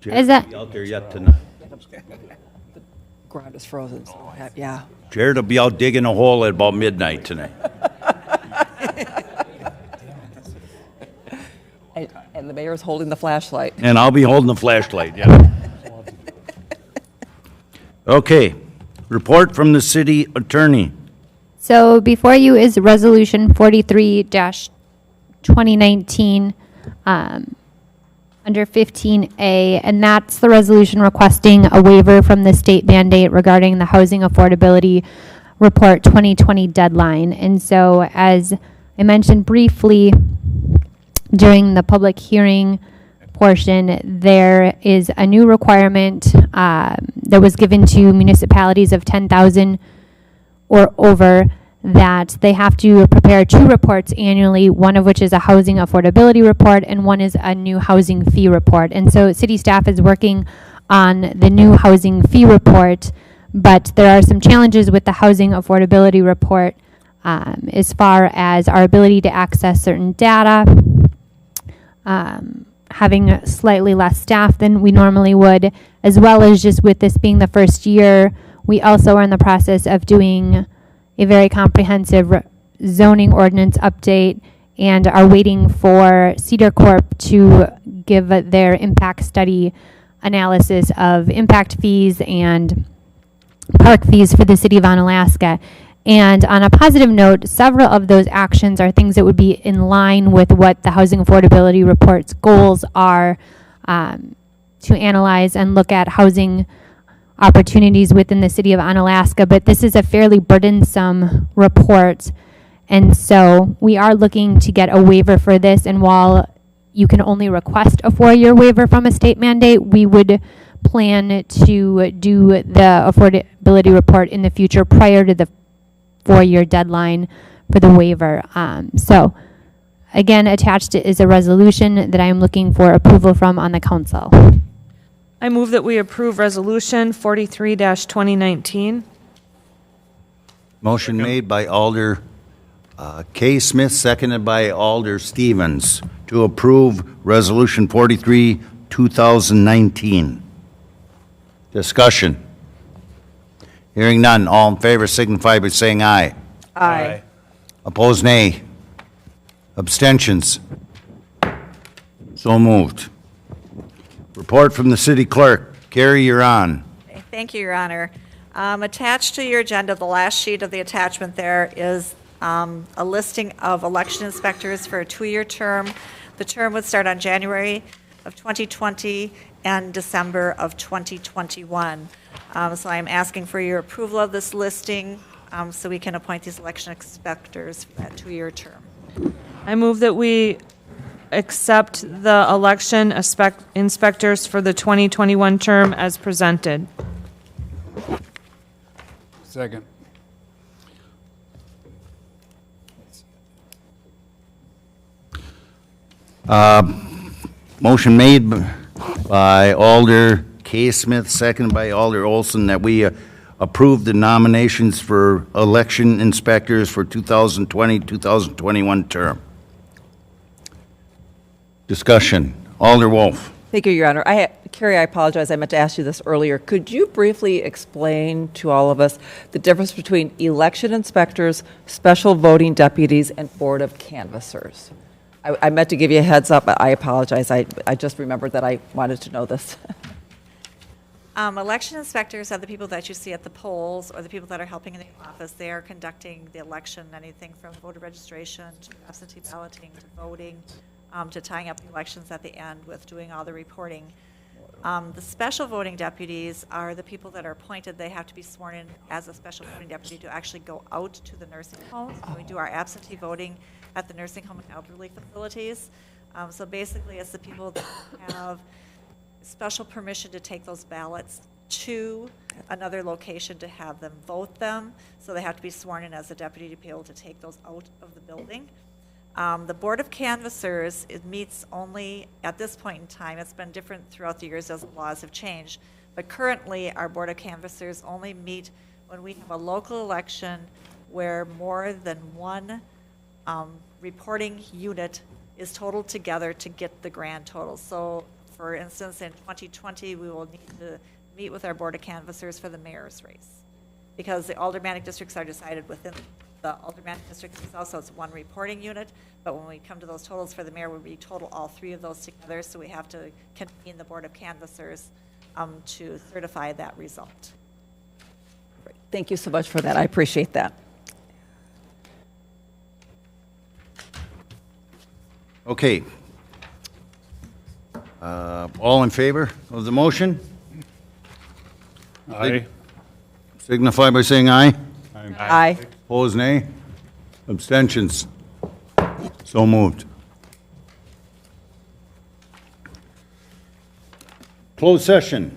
Is that- Be out there yet tonight. The ground is frozen, so yeah. Jared will be out digging a hole at about midnight tonight. And the mayor's holding the flashlight. And I'll be holding the flashlight, yeah. Okay, report from the city attorney. So before you is Resolution 43-2019, under 15A, and that's the resolution requesting a waiver from the state mandate regarding the Housing Affordability Report 2020 deadline. And so, as I mentioned briefly during the public hearing portion, there is a new requirement that was given to municipalities of 10,000 or over, that they have to prepare 2 reports annually, one of which is a housing affordability report and one is a new housing fee report. And so city staff is working on the new housing fee report, but there are some challenges with the housing affordability report as far as our ability to access certain data, having slightly less staff than we normally would, as well as just with this being the first year, we also are in the process of doing a very comprehensive zoning ordinance update and are waiting for Cedar Corp to give their impact study analysis of impact fees and park fees for the city of Onalaska. And on a positive note, several of those actions are things that would be in line with what the Housing Affordability Report's goals are, to analyze and look at housing opportunities within the city of Onalaska, but this is a fairly burdensome report. And so we are looking to get a waiver for this, and while you can only request a 4-year waiver from a state mandate, we would plan to do the affordability report in the future prior to the 4-year deadline for the waiver. So again, attached is a resolution that I am looking for approval from on the council. I move that we approve Resolution 43-2019. Motion made by Alder K. Smith, seconded by Alder Stevens, to approve Resolution 43, 2019. Discussion. Hearing none. All in favor signify by saying aye. Aye. Opposed, nay. Abstentions. So moved. Report from the city clerk. Carrie, you're on. Thank you, Your Honor. Attached to your agenda, the last sheet of the attachment there is a listing of election inspectors for a 2-year term. The term would start on January of 2020 and December of 2021. So I'm asking for your approval of this listing so we can appoint these election inspectors for that 2-year term. I move that we accept the election inspectors for the 2021 term as presented. Second. Motion made by Alder K. Smith, seconded by Alder Olson, that we approve the nominations for election inspectors for 2020-2021 term. Discussion. Alder Wolf. Thank you, Your Honor. Carrie, I apologize. I meant to ask you this earlier. Could you briefly explain to all of us the difference between election inspectors, special voting deputies, and board of canvassers? I meant to give you a heads up, but I apologize. I just remembered that I wanted to know this. Election inspectors are the people that you see at the polls or the people that are helping in the office. They are conducting the election, anything from voter registration to absentee balloting to voting to tying up the elections at the end with doing all the reporting. The special voting deputies are the people that are appointed. They have to be sworn in as a special voting deputy to actually go out to the nursing homes. We do our absentee voting at the nursing home and elderly facilities. So basically, it's the people that have special permission to take those ballots to another location to have them vote them. So they have to be sworn in as a deputy to be able to take those out of the building. The Board of Canvassers, it meets only at this point in time. It's been different throughout the years as the laws have changed. But currently, our Board of Canvassers only meet when we have a local election where more than one reporting unit is totaled together to get the grand total. So, for instance, in 2020, we will need to meet with our Board of Canvassers for the mayor's race because the aldermanic districts are decided within the aldermanic district itself, so it's one reporting unit. But when we come to those totals for the mayor, we total all 3 of those together, so we have to convene the Board of Canvassers to certify that result. Thank you so much for that. I appreciate that. Okay. All in favor of the motion? Aye. Signify by saying aye. Aye. Opposed, nay. Abstentions. So moved. Closed session.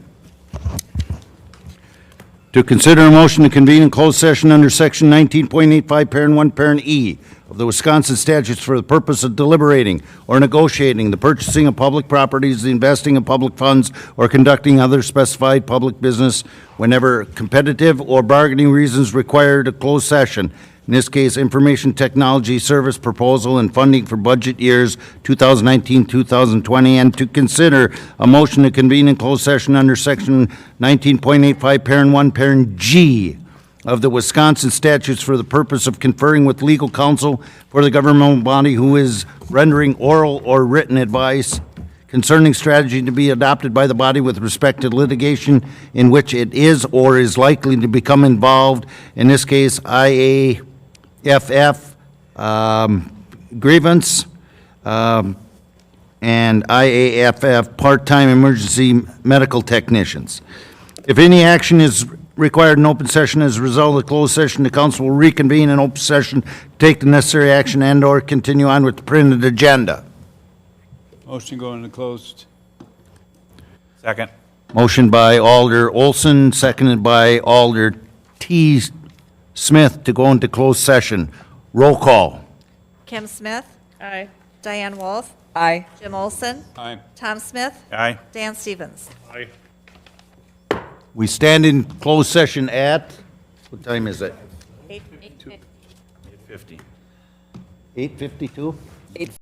To consider a motion to convene in closed session under Section 19.85, Parent 1, Parent E of the Wisconsin statutes for the purpose of deliberating or negotiating the purchasing of public properties, the investing of public funds, or conducting other specified public business whenever competitive or bargaining reasons require a closed session. In this case, information technology service proposal and funding for budget years 2019-2020, and to consider a motion to convene in closed session under Section 19.85, Parent 1, Parent G of the Wisconsin statutes for the purpose of conferring with legal counsel for the governmental body who is rendering oral or written advice concerning strategy to be adopted by the body with respect to litigation in which it is or is likely to become involved, in this case, IAFF, grievance, and IAFF part-time emergency medical technicians. If any action is required in open session as a result of the closed session, the council will reconvene in open session, take the necessary action, and/or continue on with the printed agenda. Motion go into closed. Second. Motion by Alder Olson, seconded by Alder T. Smith to go into closed session. Roll call. Kim Smith, Aye. Diane Wolf, Aye. Jim Olson, Aye. Tom Smith, Aye. Dan Stevens. Aye. We stand in closed session at, what time is it? 8:50. 8:52?